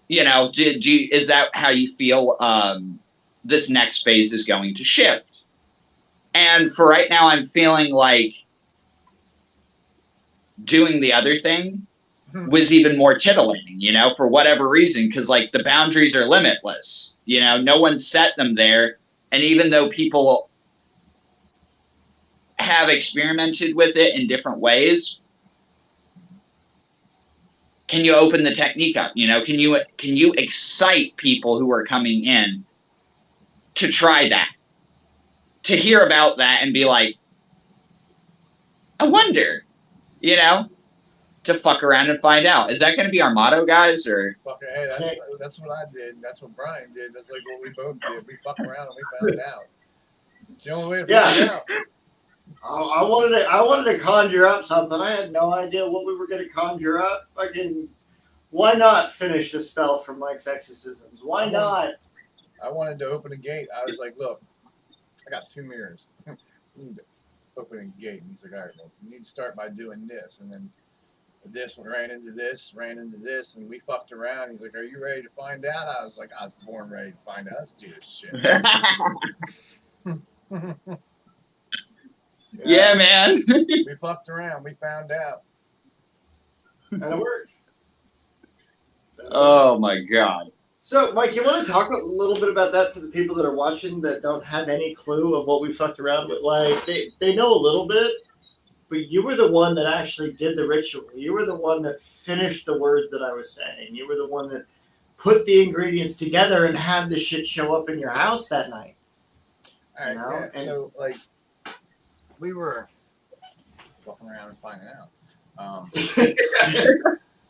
you know, is that how you feel? This next phase is going to shift. And for right now, I'm feeling like doing the other thing was even more titillating, you know, for whatever reason, because like the boundaries are limitless, you know, no one set them there. And even though people have experimented with it in different ways, can you open the technique up? You know, can you excite people who are coming in to try that, to hear about that and be like, I wonder, you know, to fuck around and find out. Is that going to be our motto, guys? Or Fuck, hey, that's what I did. That's what Brian did. That's like what we both did. We fucked around and we found out. It's the only way to find out. I wanted to conjure up something. I had no idea what we were going to conjure up. Fucking, why not finish the spell from Mike's exorcisms? Why not? I wanted to open a gate. I was like, look, I got 2 mirrors. You need to open a gate. And he's like, all right, well, you need to start by doing this. And then this ran into this, and we fucked around. He's like, are you ready to find out? I was like, I was born ready to find out. Let's do this shit. yeah, man. We fucked around. We found out. And it worked. Oh my God. So, Mike, you want to talk a little bit about that for the people that are watching that don't have any clue of what we fucked around with? Like, they know a little bit, but you were the one that actually did the ritual. You were the one that finished the words that I was saying. You were the one that put the ingredients together and had the shit show up in your house that night. All right, You know? yeah. So, like, we were fucking around and finding out.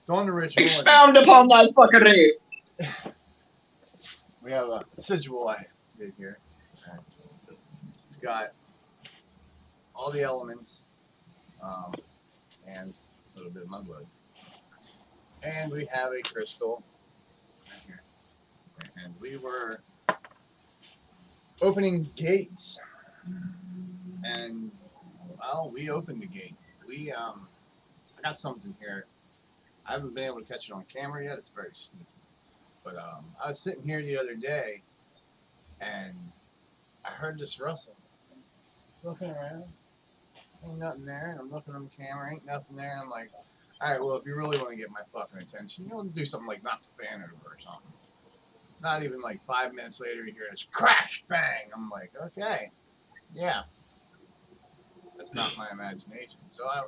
Doing the ritual. Expound upon thy fuckery. We have a sigil I did here. It's got all the elements and a little bit of my blood. And we have a crystal right here. And we were opening gates. And, well, we opened the gate. I got something here. I haven't been able to catch it on camera yet. It's very sneaky. But I was sitting here the other day, and I heard this rustle. Looking around, ain't nothing there. And I'm looking on the camera, ain't nothing there. And I'm like, all right, well, if you really want to get my fucking attention, you'll do something like knock the fan over or something. Not even like 5 minutes later, you hear this crash, bang. I'm like, okay, yeah. That's not my imagination. So I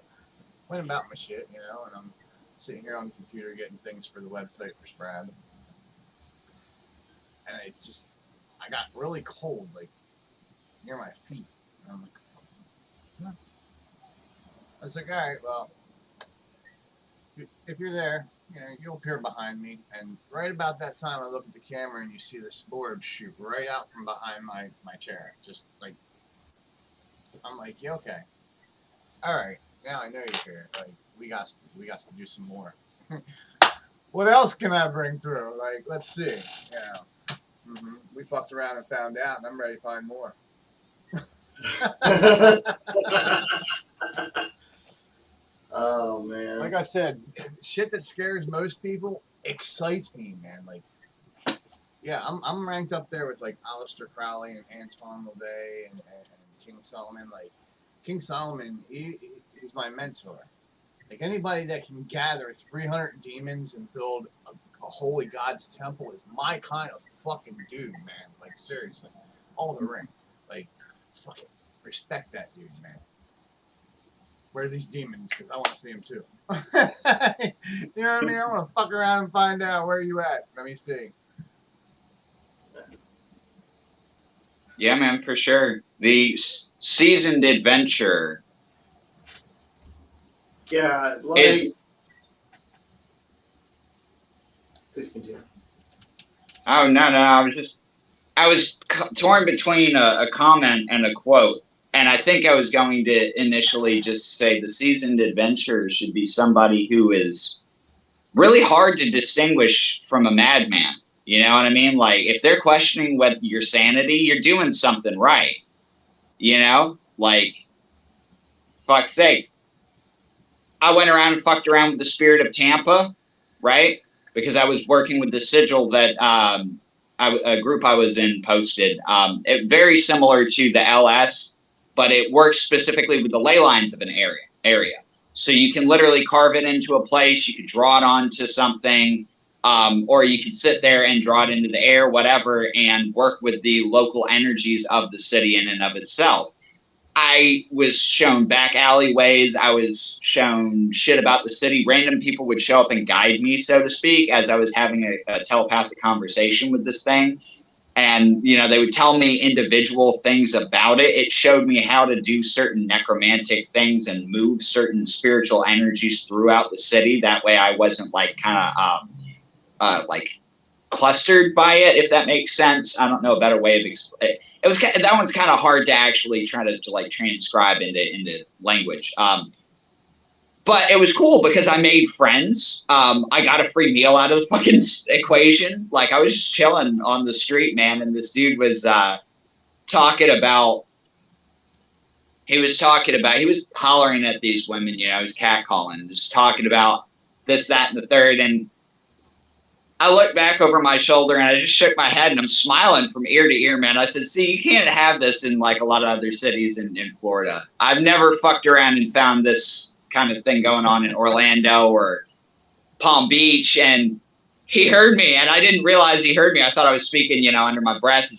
went about my shit, you know, and I'm sitting here on the computer getting things for the website for S.P.R.A.D. And I got really cold, like, near my feet. And I'm like, what? I was like, all right, well, if you're there, you know, you'll appear behind me. And right about that time, I look at the camera and you see this orb shoot right out from behind my chair. Just like, I'm like, yeah, okay. All right, now I know you're here. Like, we got to do some more. What else can I bring through? Like, let's see. Yeah. We fucked around and found out, and I'm ready to find more. Oh, man. Like I said, shit that scares most people excites me, man. Like, yeah, I'm ranked up there with like Aleister Crowley and Antoine LaVey and King Solomon. Like, King Solomon, he's my mentor. Like, anybody that can gather 300 demons and build a holy god's temple is my kind of fucking dude, man. Like, seriously. All the ring. Like, fucking respect that dude, man. Where are these demons? Because I want to see them too. You know what I mean? I want to fuck around and find out where you at. Let me see. Yeah, man, for sure. The seasoned adventurer. Yeah, like... Please continue. Oh, no. I was torn between a comment and a quote. And I think I was going to initially just say the seasoned adventurer should be somebody who is really hard to distinguish from a madman. You know what I mean? Like, if they're questioning whether your sanity, you're doing something right. You know? Like, fuck's sake. I went around and fucked around with the Spirit of Tampa, right? Because I was working with the sigil that a group I was in posted. Very similar to the LS, but it works specifically with the ley lines of an area. So you can literally carve it into a place. You could draw it onto something, or you can sit there and draw it into the air, whatever, and work with the local energies of the city in and of itself. I was shown back alleyways. I was shown shit about the city. Random people would show up and guide me, so to speak, as I was having a telepathic conversation with this thing. And, you know, they would tell me individual things about it. It showed me how to do certain necromantic things and move certain spiritual energies throughout the city. That way I wasn't like kind of like clustered by it, if that makes sense. I don't know a better way of explaining it. Was that one's kind of hard to actually try to like transcribe into language. But it was cool because I made friends. I got a free meal out of the fucking equation. Like, I was just chilling on the street, man, and this dude was talking about. He was hollering at these women, you know, he was catcalling, just talking about this, that, and the third. And I looked back over my shoulder and I just shook my head and I'm smiling from ear to ear, man. I said, see, you can't have this in like a lot of other cities in Florida. I've never fucked around and found this kind of thing going on in Orlando or Palm Beach. And he heard me and I didn't realize he heard me. I thought I was speaking, you know, under my breath.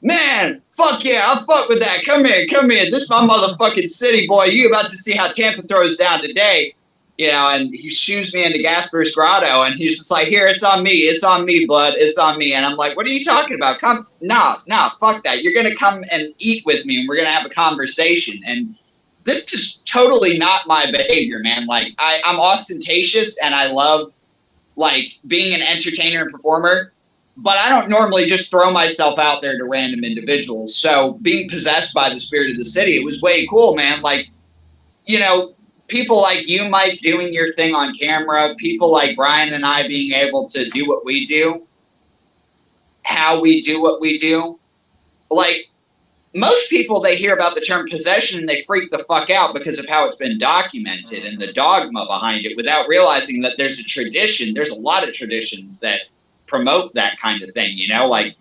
Man, fuck yeah, I'll fuck with that. Come here. This is my motherfucking city, boy. You about to see how Tampa throws down today. You know, and he shoos me into Gasper's Grotto, and he's just like, here, it's on me, blood, it's on me. And I'm like, what are you talking about? Come, no, fuck that. You're going to come and eat with me, and we're going to have a conversation. And this is totally not my behavior, man. Like, I'm ostentatious, and I love, like, being an entertainer and performer, but I don't normally just throw myself out there to random individuals. So being possessed by the spirit of the city, it was way cool, man. Like, you know, people like you, Mike, doing your thing on camera, people like Brian and I being able to do what we do, how we do what we do. Like, most people, they hear about the term possession and they freak the fuck out because of how it's been documented and the dogma behind it without realizing that there's a tradition. There's a lot of traditions that promote that kind of thing, you know? Like,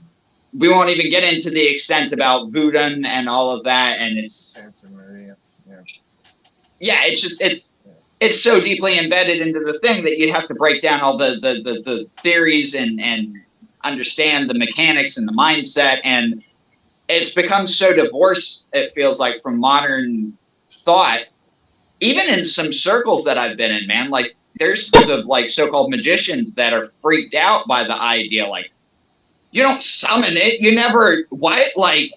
we won't even get into the extent about voodoo and all of that, and it's... Santa Maria, yeah. Yeah, it's so deeply embedded into the thing that you'd have to break down all the theories and understand the mechanics and the mindset. And it's become so divorced, it feels like, from modern thought. Even in some circles that I've been in, man, like, there's of like so-called magicians that are freaked out by the idea, like, you don't summon it, you never, what? Like,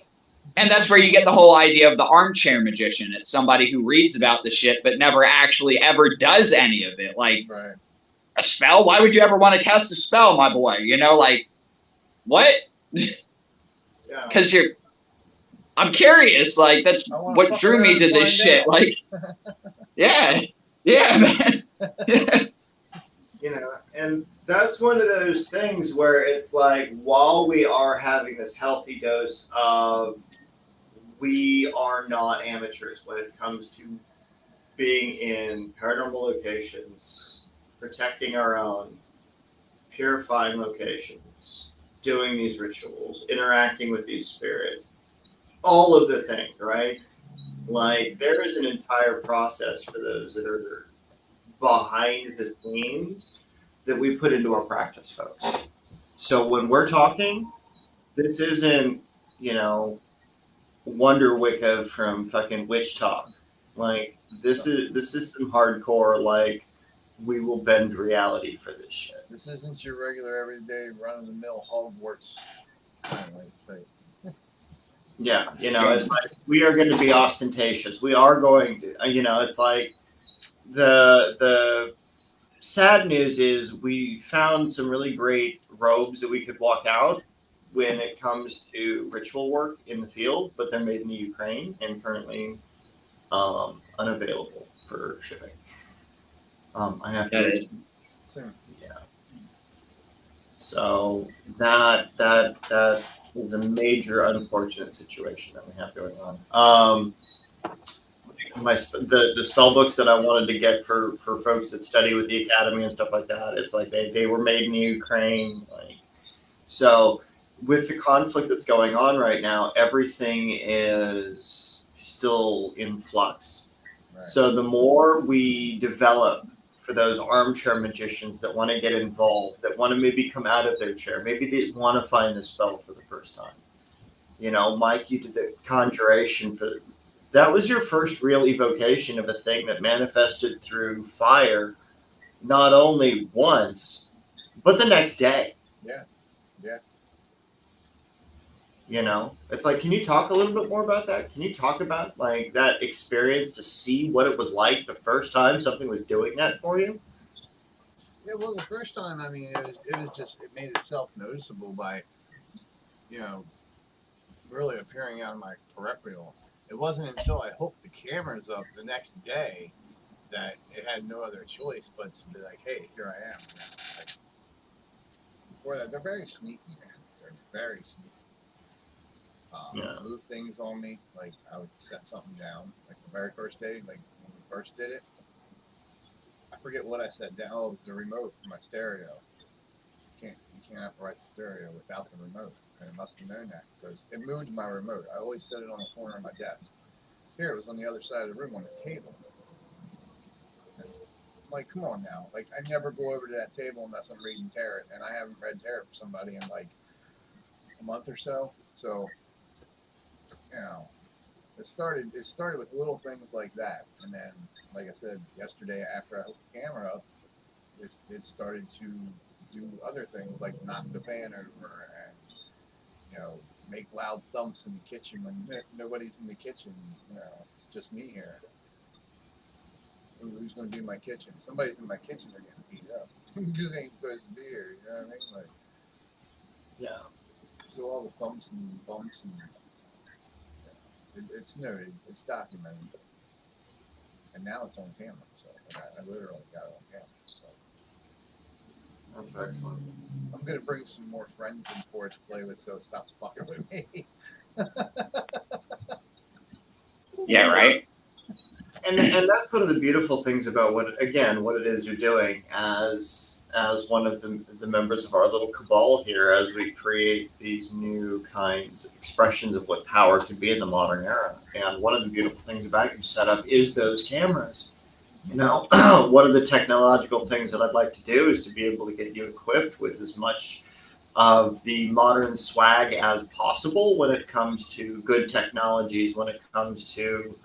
and that's where you get the whole idea of the armchair magician. It's somebody who reads about the shit but never actually ever does any of it. Like, right. A spell? Why would you ever want to cast a spell, my boy? You know, like, what? Yeah. Because I'm curious. Like, that's what drew me to this shit. Out. Like, yeah, man. You know, and that's one of those things where it's like, while we are having this healthy dose of, we are not amateurs when it comes to being in paranormal locations, protecting our own, purifying locations, doing these rituals, interacting with these spirits, all of the things, right? Like, there is an entire process for those that are behind the scenes that we put into our practice, folks. So when we're talking, this isn't, you know, Wonder Wicca from fucking Witch Talk. Like, this is some hardcore, like, we will bend reality for this shit. This isn't your regular everyday run-of-the-mill Hogwarts kind of thing. Yeah, you know, it's like, we are going to be ostentatious. We are going to, you know, it's like, the sad news is we found some really great robes that we could walk out, when it comes to ritual work in the field, but they're made in the Ukraine and currently unavailable for shipping. I have to. That is. Soon. Yeah. So that is a major unfortunate situation that we have going on. The spell books that I wanted to get for folks that study with the Academy and stuff like that, it's like they were made in the Ukraine. Like, so with the conflict that's going on right now, everything is still in flux. Right. So the more we develop for those armchair magicians that want to get involved, that want to maybe come out of their chair, maybe they want to find the spell for the first time. You know, Mike, you did the conjuration for that was your first real evocation of a thing that manifested through fire, not only once, but the next day. Yeah. Yeah. You know, it's like, can you talk a little bit more about that? Can you talk about like that experience to see what it was like the first time something was doing that for you? Yeah, well, the first time, I mean, it made itself noticeable by, you know, really appearing on my peripheral. It wasn't until I hooked the cameras up the next day that it had no other choice but to be like, hey, here I am. Like, before that, they're very sneaky, man. They're very sneaky. Move things on me. Like, I would set something down. Like, the very first day, like, when we first did it, I forget what I set down. Oh, it was the remote for my stereo. You can't operate the stereo without the remote. And it must have known that because it moved my remote. I always set it on the corner of my desk. Here, it was on the other side of the room on the table. And I'm like, come on now. Like, I never go over to that table unless I'm reading tarot. And I haven't read tarot for somebody in like a month or so. So, you know, it started with little things like that. And then, like I said, yesterday after I hooked the camera up, it started to do other things like knock the pan over and, you know, make loud thumps in the kitchen when nobody's in the kitchen. You know, it's just me here. Who's going to be in my kitchen? If somebody's in my kitchen, they're getting beat up. Just ain't supposed to be here. You know what I mean? Like, Yeah. So all the thumps and bumps and it's noted, it's documented, and now it's on camera. So like, I literally got it on camera. So that's excellent. I'm gonna bring some more friends in for it to play with, so it stops fucking with me. Yeah, right. And that's one of the beautiful things about what it is you're doing as one of the members of our little cabal here, as we create these new kinds of expressions of what power can be in the modern era. And one of the beautiful things about your setup is those cameras. You know, one of the technological things that I'd like to do is to be able to get you equipped with as much of the modern swag as possible when it comes to good technologies, when it comes to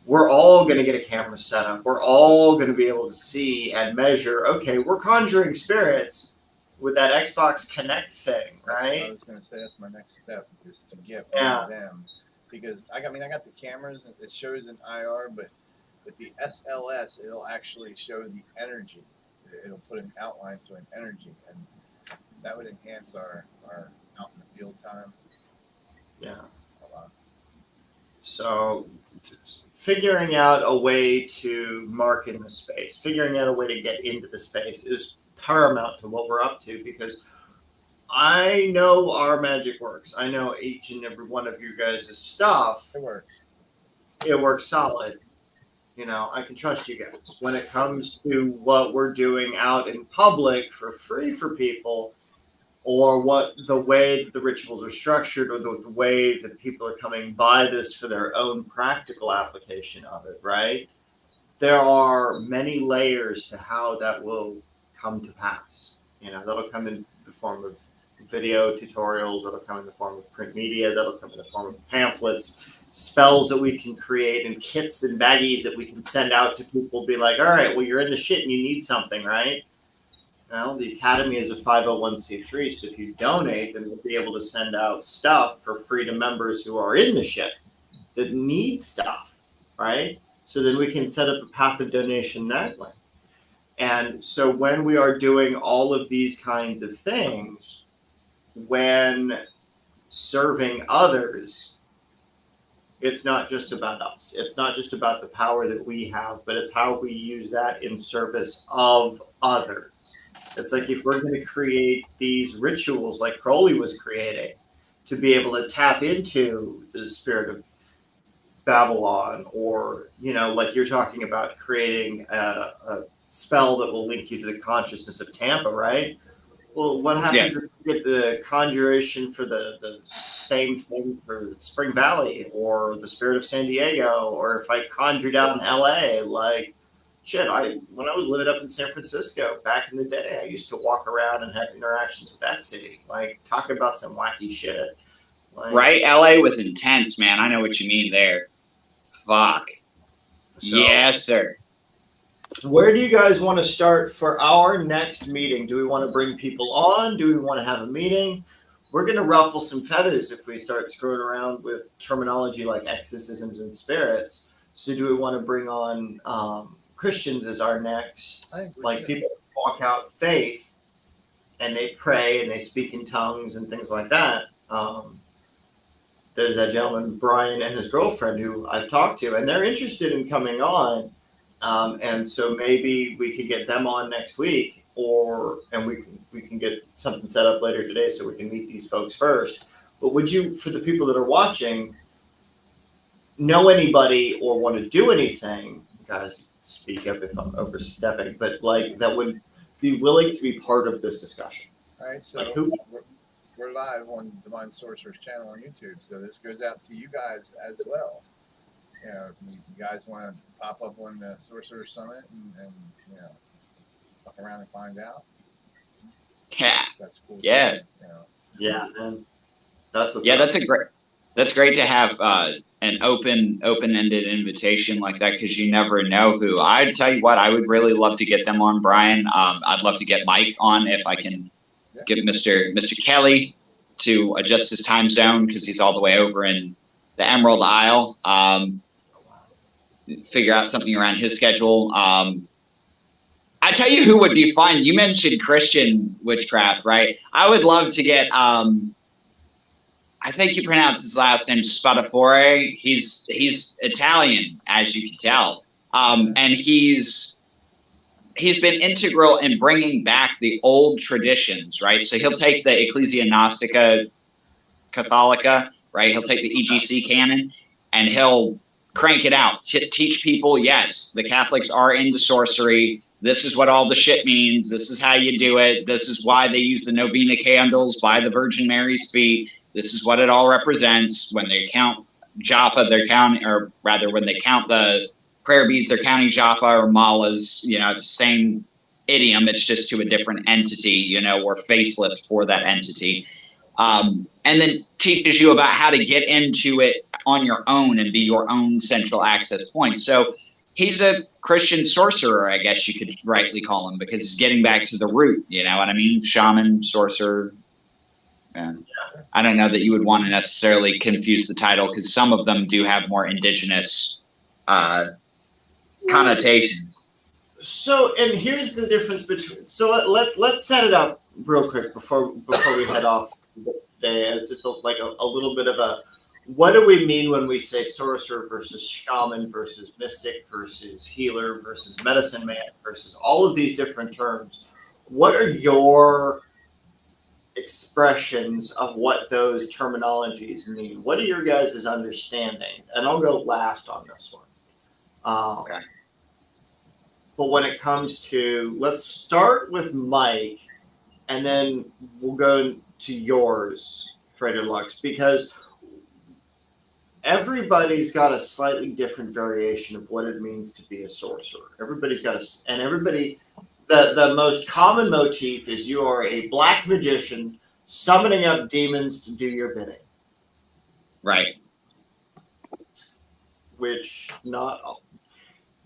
we're all going to get a camera set up. We're all going to be able to see and measure, okay, we're conjuring spirits with that Xbox Connect thing, right? I was going to say that's my next step is to get Yeah. one of them. Because, I got the cameras, it shows an IR, but with the SLS, it'll actually show the energy. It'll put an outline to an energy, and that would enhance our out in the field time. Yeah. A lot. So figuring out a way to mark in the space, figuring out a way to get into the space is paramount to what we're up to, because I know our magic works. I know each and every one of you guys' stuff. It works. It works solid. You know, I can trust you guys. When it comes to what we're doing out in public for free for people, or what the way the rituals are structured, or the way that people are coming by this for their own practical application of it, right? There are many layers to how that will come to pass. You know, that'll come in the form of video tutorials, that'll come in the form of print media, that'll come in the form of pamphlets, spells that we can create, and kits and baggies that we can send out to people. Be like, all right, well, you're in the shit and you need something, right? Well, the Academy is a 501c3, so if you donate, then we'll be able to send out stuff for free to members who are in the ship that need stuff, right? So then we can set up a path of donation that way. And so when we are doing all of these kinds of things, when serving others, it's not just about us. It's not just about the power that we have, but it's how we use that in service of others. It's like if we're going to create these rituals like Crowley was creating to be able to tap into the spirit of Babylon, or, like you're talking about creating a spell that will link you to the consciousness of Tampa, right? Well, what happens if you get the conjuration for the same thing for Spring Valley or the spirit of San Diego, or if I conjured out in LA, like shit, when I was living up in San Francisco back in the day, I used to walk around and have interactions with that city. Like, talk about some wacky shit. Like, right? LA was intense, man. I know what you mean there. Fuck. So, yes, sir. Where do you guys want to start for our next meeting? Do we want to bring people on? Do we want to have a meeting? We're going to ruffle some feathers if we start screwing around with terminology like exorcisms and spirits. So do we want to bring on Christians as our next, like people who walk out faith and they pray and they speak in tongues and things like that? There's that gentleman, Brian, and his girlfriend who I've talked to, and they're interested in coming on. And so maybe we could get them on next week, and we can get something set up later today so we can meet these folks first. But would you, for the people that are watching, know anybody or want to do anything? Guys, speak up if I'm overstepping, but like that would be willing to be part of this discussion. All right, so like who? We're live on Divine Sorcerer's channel on YouTube, so this goes out to you guys as well. If you guys want to pop up on the Sorcerer Summit and fuck around and find out. Yeah. That's cool. Yeah. Yeah, man. That's what's That's great to have an open-ended invitation like that, because you never know who. I'd tell you what, I would really love to get them on, Brian. I'd love to get Mike on if I can get Mr. Kelly to adjust his time zone, because he's all the way over in the Emerald Isle. Figure out something around his schedule. I tell you who would be fun. You mentioned Christian witchcraft, right? I would love to get, I think you pronounce his last name S.P.R.A.D. He's Italian, as you can tell. And he's been integral in bringing back the old traditions, right? So he'll take the Ecclesia Gnostica Catholica, right? He'll take the EGC canon and he'll crank it out, teach people, yes, the Catholics are into sorcery. This is what all the shit means. This is how you do it. This is why they use the novena candles by the Virgin Mary's feet. This is what it all represents. When they count japa, they're counting, or rather when they count the prayer beads, they're counting japa or malas. It's the same idiom. It's just to a different entity, or facelift for that entity. And then teaches you about how to get into it on your own and be your own central access point. So he's a Christian sorcerer, I guess you could rightly call him, because he's getting back to the root. You know what I mean? Shaman, sorcerer. And I don't know that you would want to necessarily confuse the title, because some of them do have more indigenous connotations. So, and here's the difference between. So let's set it up real quick before we head off today, as just a little bit of a, what do we mean when we say sorcerer versus shaman versus mystic versus healer versus medicine man versus all of these different terms? What are your expressions of what those terminologies mean? What are your guys' understanding? And I'll go last on this one. Okay. But when it comes to, let's start with Mike, and then we'll go to yours, Frater Lux, because everybody's got a slightly different variation of what it means to be a sorcerer. Everybody's got the most common motif is you are a black magician summoning up demons to do your bidding. Right. Which not all.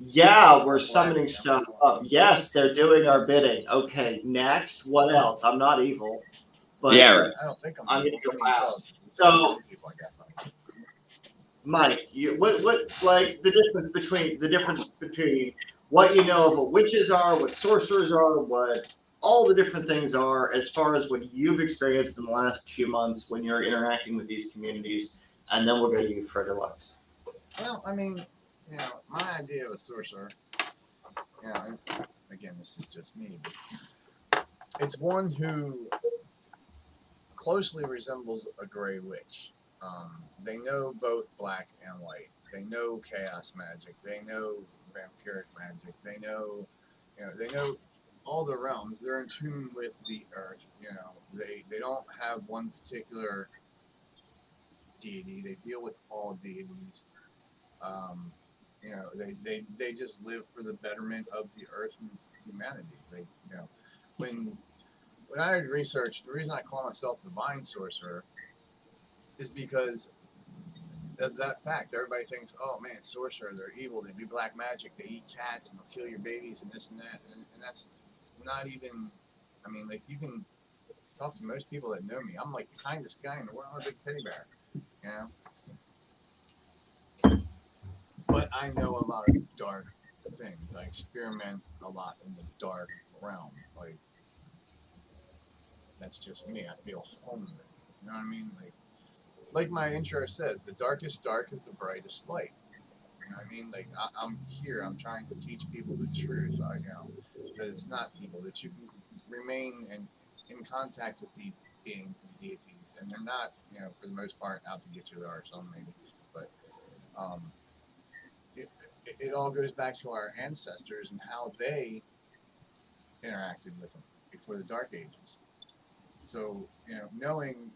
Yeah, we're summoning stuff up. Yes, they're doing our bidding. Okay, next. What else? I'm not evil. But yeah, right. I don't think I'm going to go last. So, Mike, what like the difference between what you know of what witches are, what sorcerers are, what all the different things are as far as what you've experienced in the last few months when you're interacting with these communities, and then we'll go to you, Fred or Lux. Well, I mean, you know, my idea of a sorcerer, you know, and again, this is just me, but it's one who closely resembles a gray witch. They know both black and white. They know chaos magic. They know vampiric magic. They know, you know, they know all the realms. They're in tune with the earth. You know, they don't have one particular deity. They deal with all deities. You know, they just live for the betterment of the earth and humanity. They, you know, when I had researched, the reason I call myself Divine Sorcerer is because of that fact. Everybody thinks, oh man, sorcerer, they're evil, they do black magic, they eat cats and they'll kill your babies and this and that, and that's not even, I mean, like, you can talk to most people that know me. I'm like the kindest guy in the world. I'm a big teddy bear, you know? But I know a lot of dark things. I experiment a lot in the dark realm. Like, that's just me. I feel home in it. You know what I mean? Like my intro says, the darkest dark is the brightest light. You know what I mean? Like, I'm here. I'm trying to teach people the truth. You know, that it's not evil. That you can remain in contact with these beings and deities, and they're not, you know, for the most part, out to get you. There are some maybe, but it all goes back to our ancestors and how they interacted with them before the Dark Ages. So, you know, knowing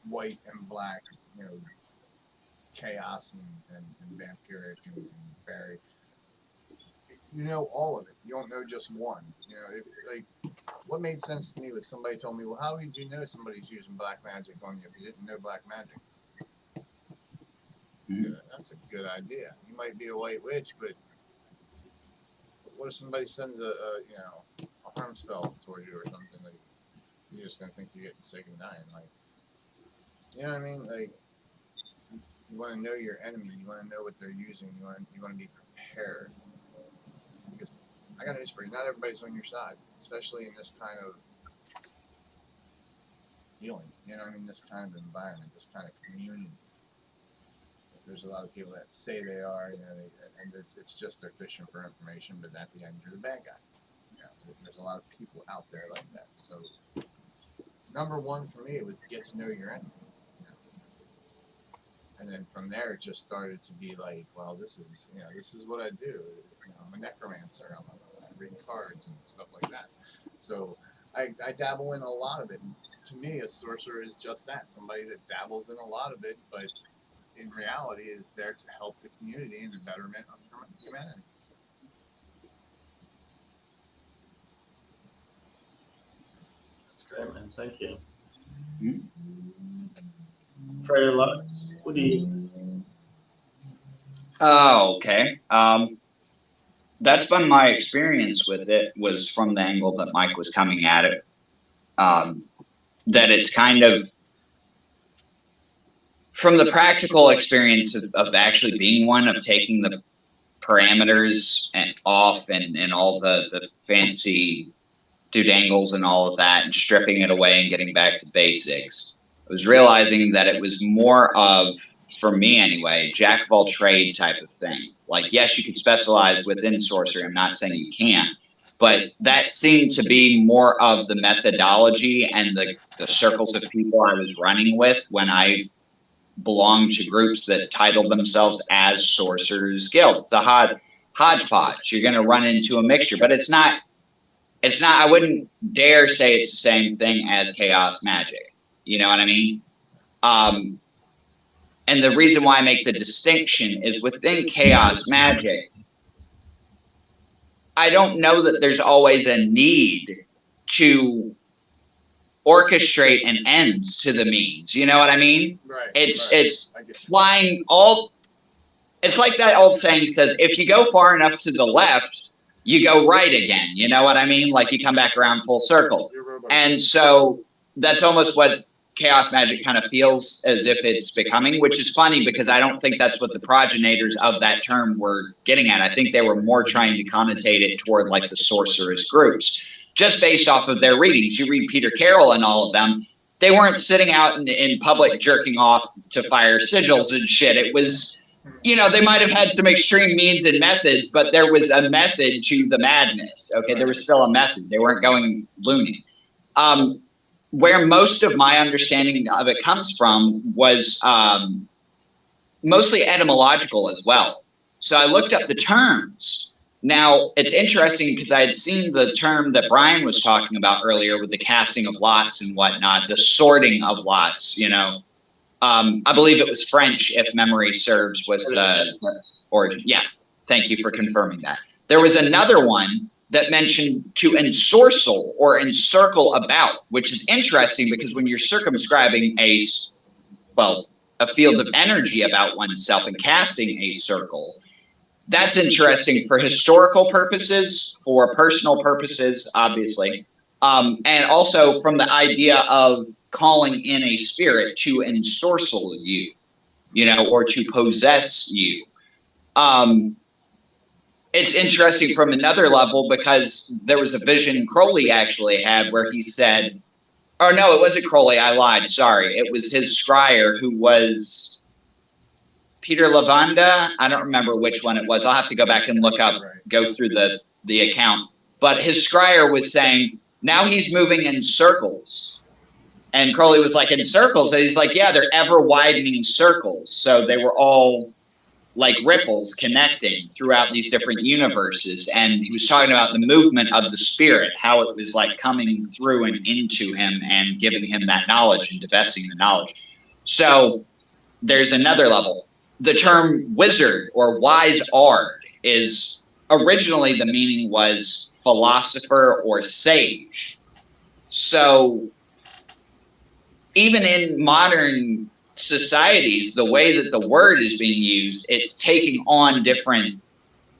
white and black, you know, chaos and vampiric and fairy, you know all of it. You don't know just one. You know, like, what made sense to me was somebody told me, well, how would you know somebody's using black magic on you if you didn't know black magic? Yeah, that's a good idea. You might be a white witch, but what if somebody sends a you know, a harm spell towards you or something? Like, you're just gonna think you're getting sick and dying. Like, you know what I mean? Like, you want to know your enemy. You want to know what they're using. You want to be prepared. Because I got news for you. Not everybody's on your side, especially in this kind of dealing. You know what I mean? This kind of environment, this kind of community. There's a lot of people that say they are, you know, and it's just they're fishing for information, but at the end, you're the bad guy. You know, there's a lot of people out there like that. So, number one for me was get to know your enemy. You know? And then from there, it just started to be like, well, this is, you know, this is what I do. You know, I'm a necromancer. I read cards and stuff like that. So, I dabble in a lot of it. To me, a sorcerer is just that, somebody that dabbles in a lot of it, but in reality is there to help the community and the betterment of humanity. That's great, man. Thank you. Fred or Lux, what do you? Oh, okay. That's been my experience with it, was from the angle that Mike was coming at it. That it's kind of from the practical experience of actually being one, of taking the parameters and off and all the fancy doodangles and all of that and stripping it away and getting back to basics. I was realizing that it was more of, for me anyway, jack of all trade type of thing. Like, yes, you could specialize within sorcery. I'm not saying you can't, but that seemed to be more of the methodology and the circles of people I was running with when I belonged to groups that titled themselves as sorcerers guilds. It's a hodgepodge. You're going to run into a mixture, but it's not, I wouldn't dare say it's the same thing as chaos magic. You know what I mean? And the reason why I make the distinction is within chaos magic, I don't know that there's always a need to orchestrate an end to the means. You know what I mean? Right. It's flying all. It's like that old saying says, if you go far enough to the left, you go right again. You know what I mean? Like, you come back around full circle. And so that's almost what chaos magic kind of feels as if it's becoming, which is funny because I don't think that's what the progenitors of that term were getting at. I think they were more trying to connotate it toward like the sorceress groups. just based off of their readings. You read Peter Carroll and all of them, they weren't sitting out in public jerking off to fire sigils and shit. It was, they might have had some extreme means and methods, but there was a method to the madness. Okay, there was still a method. They weren't going loony. Where most of my understanding of it comes from was mostly etymological as well. So I looked up the terms. Now, it's interesting because I had seen the term that Brian was talking about earlier with the casting of lots and whatnot, the sorting of lots, I believe it was French, if memory serves, was the origin. Yeah, thank you for confirming that. There was another one that mentioned to ensorcel or encircle about, which is interesting because when you're circumscribing a field of energy about oneself and casting a circle, that's interesting for historical purposes, for personal purposes, obviously, and also from the idea of calling in a spirit to ensorcel you, or to possess you. It's interesting from another level because there was a vision Crowley actually had where he said, oh, no, it wasn't Crowley. I lied. Sorry. It was his scryer who was Peter Lavanda. I don't remember which one it was. I'll have to go back and look up, go through the account. But his scryer was saying, now he's moving in circles. And Crowley was like, in circles? And he's like, yeah, they're ever widening circles. So they were all like ripples connecting throughout these different universes. And he was talking about the movement of the spirit, how it was like coming through and into him and giving him that knowledge and divesting the knowledge. So there's another level. The term wizard or wise-ard is originally the meaning was philosopher or sage. So even in modern societies, the way that the word is being used, it's taking on different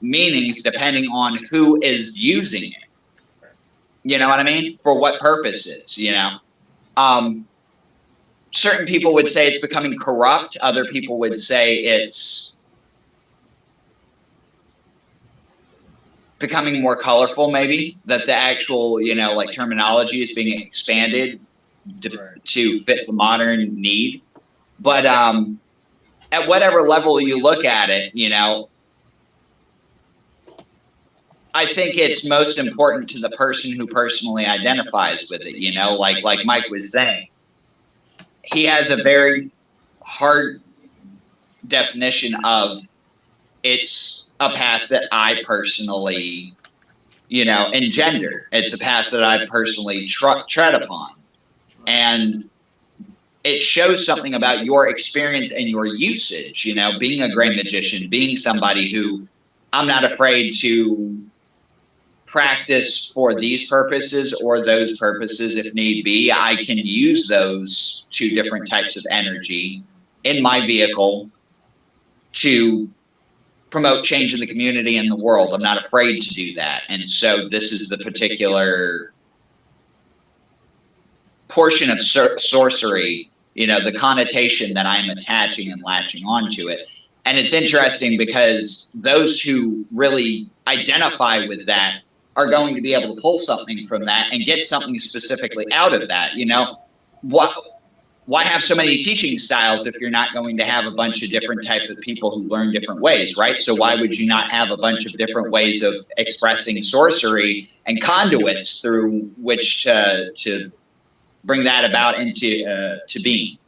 meanings depending on who is using it. You know what I mean? For what purposes, certain people would say it's becoming corrupt. Other people would say it's becoming more colorful, maybe, that the actual, like terminology is being expanded to fit the modern need. But at whatever level you look at it, I think it's most important to the person who personally identifies with it, like Mike was saying. He has a very hard definition of it's a path that I personally, engender. It's a path that I personally tread upon. And it shows something about your experience and your usage, being a great magician, being somebody who I'm not afraid to practice for these purposes or those purposes if need be. I can use those two different types of energy in my vehicle to promote change in the community and the world. I'm not afraid to do that. And so this is the particular portion of sorcery, the connotation that I'm attaching and latching onto it. And it's interesting because those who really identify with that are going to be able to pull something from that and get something specifically out of that. Why have so many teaching styles if you're not going to have a bunch of different types of people who learn different ways, right? So why would you not have a bunch of different ways of expressing sorcery and conduits through which to bring that about into to being?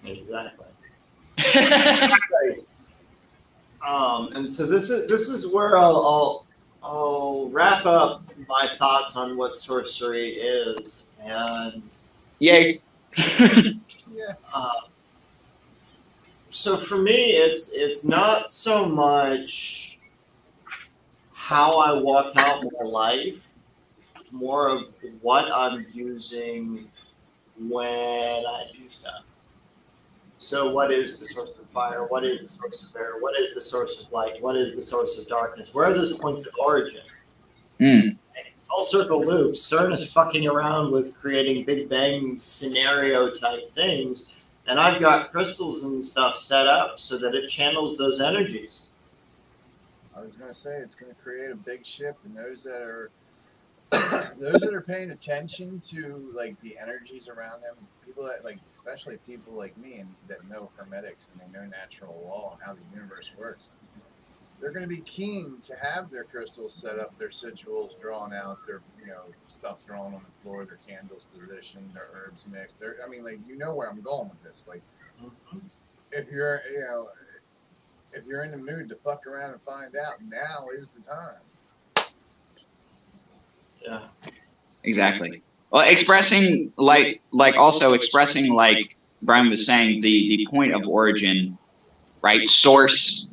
Exactly. And so this is where I'll wrap up my thoughts on what sorcery is. And yay. So for me, it's not so much how I walk out my life, more of what I'm using when I do stuff. So what is the source of fire? What is the source of air? What is the source of light? What is the source of darkness? Where are those points of origin? Full circle loop. CERN is fucking around with creating Big Bang scenario type things, and I've got crystals and stuff set up so that it channels those energies. I was gonna say it's gonna create a big shift, and those that are paying attention to like the energies around them, people that like, especially people like me and that know hermetics and they know natural law and how the universe works, they're going to be keen to have their crystals set up, their sigils drawn out, their stuff drawn on the floor, their candles positioned, their herbs mixed. I mean, like, you know where I'm going with this. Like, if you're in the mood to fuck around and find out, now is the time. Yeah. Exactly. Well, expressing like also expressing like Brian was saying, the point of origin, right? Source,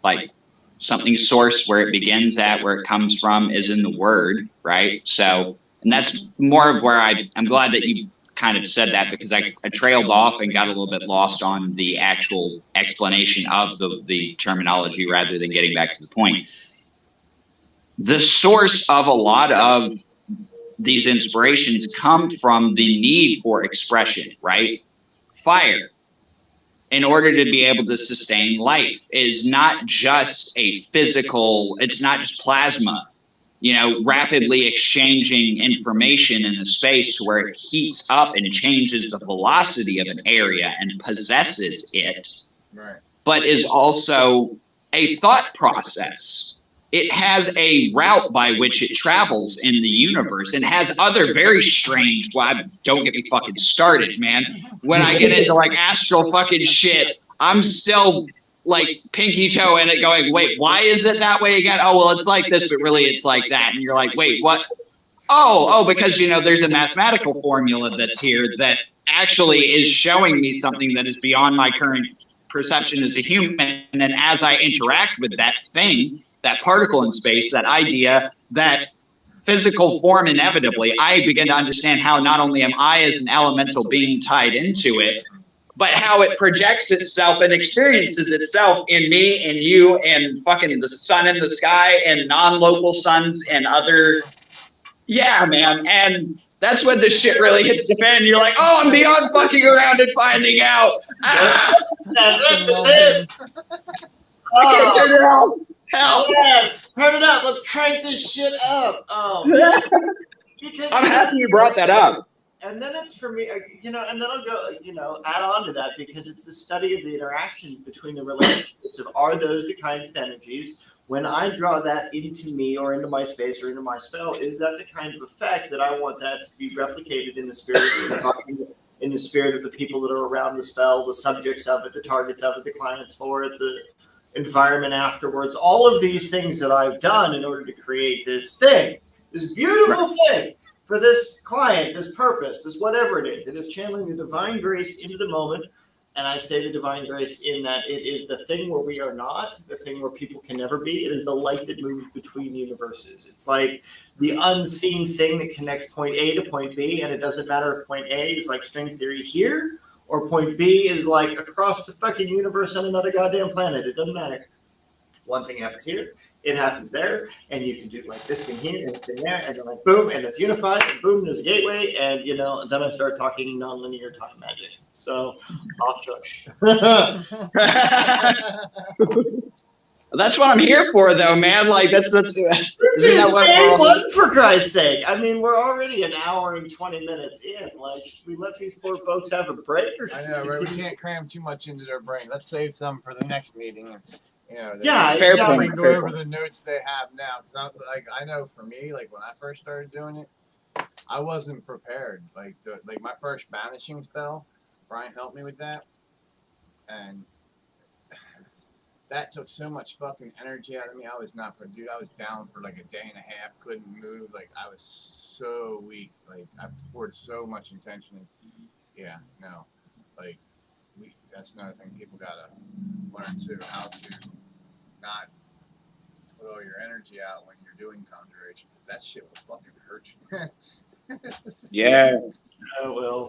like something source, where it begins at, where it comes from, is in the word, right? So, and that's more of where I'm glad that you kind of said that, because I trailed off and got a little bit lost on the actual explanation of the terminology rather than getting back to the point. The source of a lot of these inspirations come from the need for expression, right? Fire, in order to be able to sustain life, is not just a physical, it's not just plasma, rapidly exchanging information in the space to where it heats up and changes the velocity of an area and possesses it, Right. but is also a thought process. It has a route by which it travels in the universe, and has other very strange, don't get me fucking started, man. When I get into like astral fucking shit, I'm still like pinky toe in it going, wait, why is it that way again? Oh, well, it's like this, but really it's like that. And you're like, wait, what? Oh, because, there's a mathematical formula that's here that actually is showing me something that is beyond my current perception as a human. And as I interact with that thing, that particle in space, that idea, that physical form, inevitably, I begin to understand how not only am I as an elemental being tied into it, but how it projects itself and experiences itself in me and you and fucking the sun in the sky and non-local suns and other. Yeah, man. And that's when the shit really hits the fan. You're like, oh, I'm beyond fucking around and finding out. Ah! I can't turn it off. Help. Yes, turn it up. Let's crank this shit up. Because I'm happy you brought that up. And then it's for me, and then I'll go, add on to that, because it's the study of the interactions between the relationships of, are those the kinds of energies, when I draw that into me or into my space or into my spell, is that the kind of effect that I want that to be replicated in the spirit of the people that are around the spell, the subjects of it, the targets of it, the clients for it, the environment afterwards, all of these things that I've done in order to create this thing, this beautiful thing for this client, this purpose, this whatever it is. It is channeling the divine grace into the moment. And I say the divine grace in that it is the thing where we are not, the thing where people can never be. It is the light that moves between universes. It's like the unseen thing that connects point A to point B. And it doesn't matter if point A is like string theory here, or point B is like across the fucking universe on another goddamn planet. It doesn't matter. One thing happens here, it happens there, and you can do like this thing here and this thing there, and then like boom, and it's unified, and boom, there's a gateway, and then I start talking nonlinear time magic. So I'll shush. That's what I'm here for, though, man. Like that's this is day one, for Christ's sake. I mean, we're already an hour and 20 minutes in. Like, should we let these poor folks have a break? Or I know, right? We can't cram too much into their brain. Let's save some for the next meeting. Exactly. We can go over the notes they have now, because I know for me, like when I first started doing it, I wasn't prepared. Like my first banishing spell, Brian helped me with that, and that took so much fucking energy out of me. I was not, dude. I was down for like a day and a half, couldn't move. Like I was so weak. Like I poured so much intention. That's another thing people gotta learn too, how to not put all your energy out when you're doing conjuration, because that shit will fucking hurt you. Yeah. Well,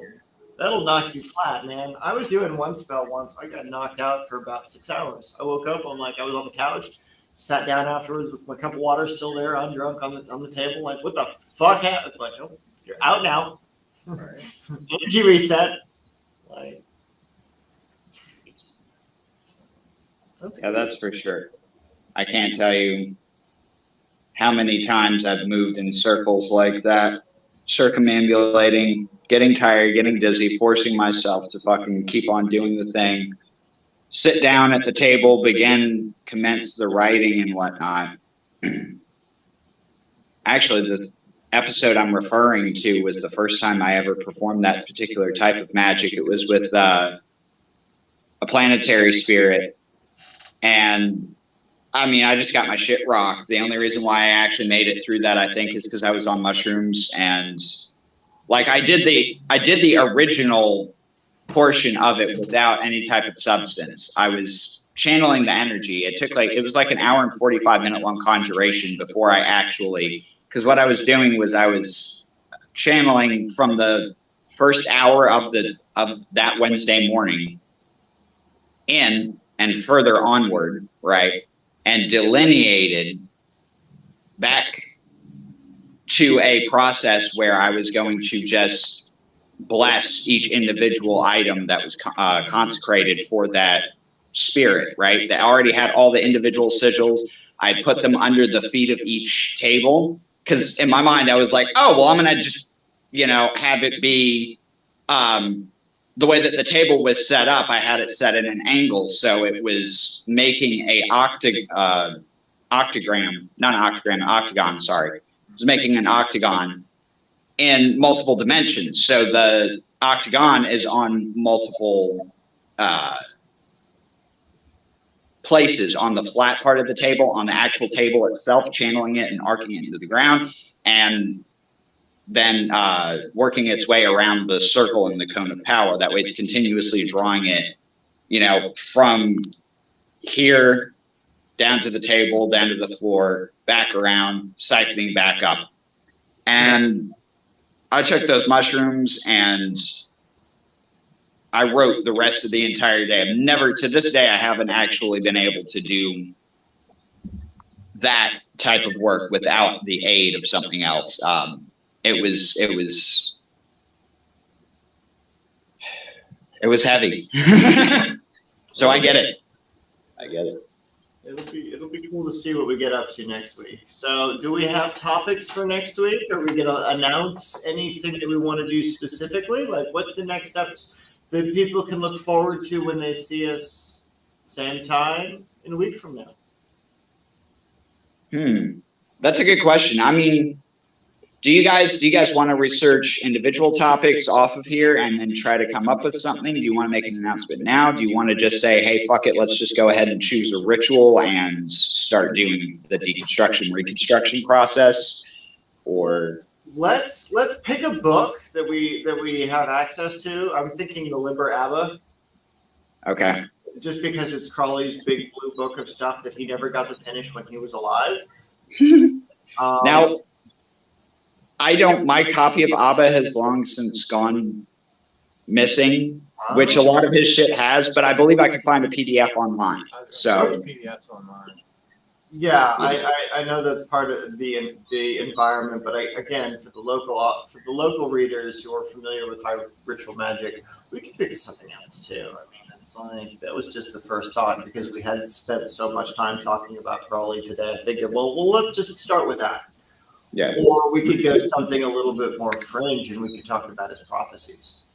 that'll knock you flat, man. I was doing one spell once. I got knocked out for about 6 hours. I woke up, I was on the couch, sat down afterwards with my cup of water still there, I'm drunk on the table, like, what the fuck happened? It's like, oh, you're out now. Right. Energy reset. Like, that's for sure. I can't tell you how many times I've moved in circles like that, circumambulating, getting tired, getting dizzy, forcing myself to fucking keep on doing the thing, sit down at the table, commence the writing and whatnot. Actually, the episode I'm referring to was the first time I ever performed that particular type of magic. It was with a planetary spirit. And I mean, I just got my shit rocked. The only reason why I actually made it through that, I think, is because I was on mushrooms, and like I did the original portion of it without any type of substance. I was channeling the energy. It was like an hour and 45-minute long conjuration before I actually, because what I was doing was I was channeling from the first hour of that Wednesday morning in and further onward, right? And delineated back to a process where I was going to just bless each individual item that was consecrated for that spirit, right? That already had all the individual sigils. I put them under the feet of each table, because in my mind I was like, oh, well, I'm going to just, have it be the way that the table was set up. I had it set at an angle, so it was making a octagon. Sorry, it was making an octagon in multiple dimensions. So the octagon is on multiple places, on the flat part of the table, on the actual table itself, channeling it and arcing it into the ground, and then working its way around the circle in the cone of power. That way it's continuously drawing it, from here down to the table, down to the floor, back around, siphoning back up. And I took those mushrooms and I wrote the rest of the entire day. To this day, I haven't actually been able to do that type of work without the aid of something else. It was heavy. So I get it. It'll be cool to see what we get up to next week. So, do we have topics for next week? Are we going to announce anything that we want to do specifically? Like, what's the next steps that people can look forward to when they see us same time in a week from now? That's a good question. I mean, do you guys want to research individual topics off of here and then try to come up with something? Do you want to make an announcement now? Do you want to just say, hey, fuck it, let's just go ahead and choose a ritual and start doing the deconstruction, reconstruction process? Or let's pick a book that we have access to. I'm thinking the Liber Abba. Okay. Just because it's Crowley's big blue book of stuff that he never got to finish when he was alive. Now, my copy of Abba has long since gone missing, which a lot of his shit has, but I believe I can find a PDF online. So PDFs online. Yeah, I know that's part of the environment, but for the local readers who are familiar with high ritual magic, we can pick something else too. I mean, it's like that was just the first thought because we had spent so much time talking about Crowley today. I figured, well, let's just start with that. Yeah. Or we could go something a little bit more fringe, and we could talk about his prophecies,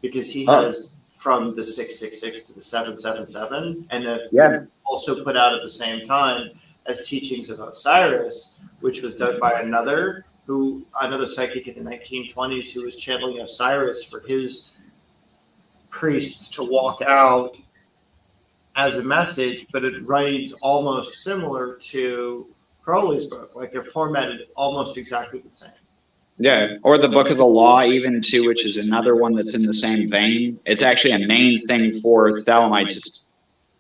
because he has from the 666 to the 777, and then also put out at the same time as Teachings of Osiris, which was done by another psychic in the 1920s who was channeling Osiris for his priests to walk out as a message, but it reads almost similar to Crowley's book. Like they're formatted almost exactly the same. Yeah, or the Book of the Law even too, which is another one that's in the same vein. It's actually a main thing for Thelemites.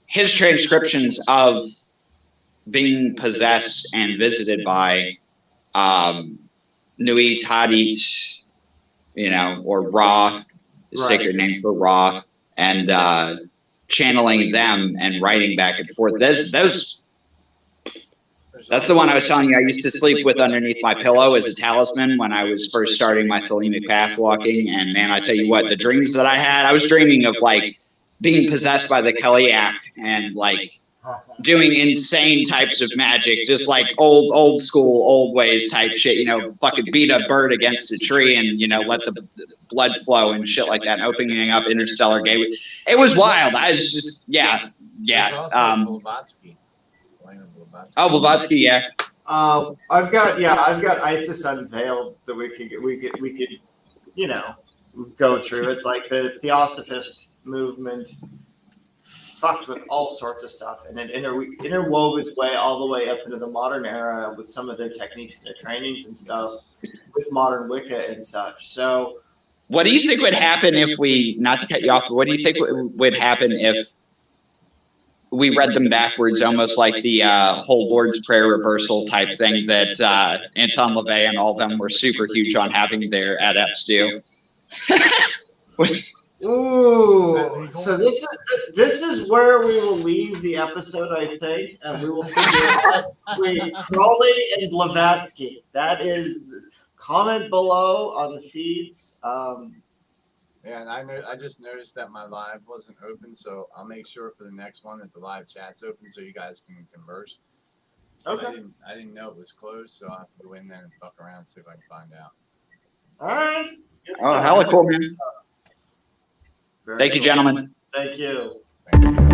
His transcriptions of being possessed and visited by Nuit Hadith, or Ra, the sacred name for Ra, and channeling them and writing back and forth. That's the one I was telling you I used to sleep with underneath my pillow as a talisman when I was first starting my thelemic path walking. And man, I tell you what, the dreams that I had, I was dreaming of like being possessed by the Kaliach and like doing insane types of magic, just like old school, old ways type shit, you know, fucking beat a bird against a tree and, you know, let the blood flow and shit like that, and opening up interstellar gateway. It was wild. I was just, yeah. Blavatsky. Oh, Blavatsky, yeah. I've got ISIS Unveiled that we could, you know, go through. It's like the Theosophist movement fucked with all sorts of stuff, and it interwove its way all the way up into the modern era with some of their techniques and their trainings and stuff with modern Wicca and such. So, what do you think would happen if we, not to cut you off, but what do you think would happen if we read them backwards, almost like the whole Lord's Prayer reversal type thing that Anton LaVey and all of them were super huge on having their adepts do? Ooh, so this is where we will leave the episode, I think, and we will figure out between Crowley and Blavatsky. That is, comment below on the feeds. Yeah, and I just noticed that my live wasn't open, so I'll make sure for the next one that the live chat's open so you guys can converse. Okay. I didn't know it was closed, so I'll have to go in there and fuck around and see if I can find out. All right. Oh, hella cool, man. Thank you, gentlemen. Thank you. Thank you.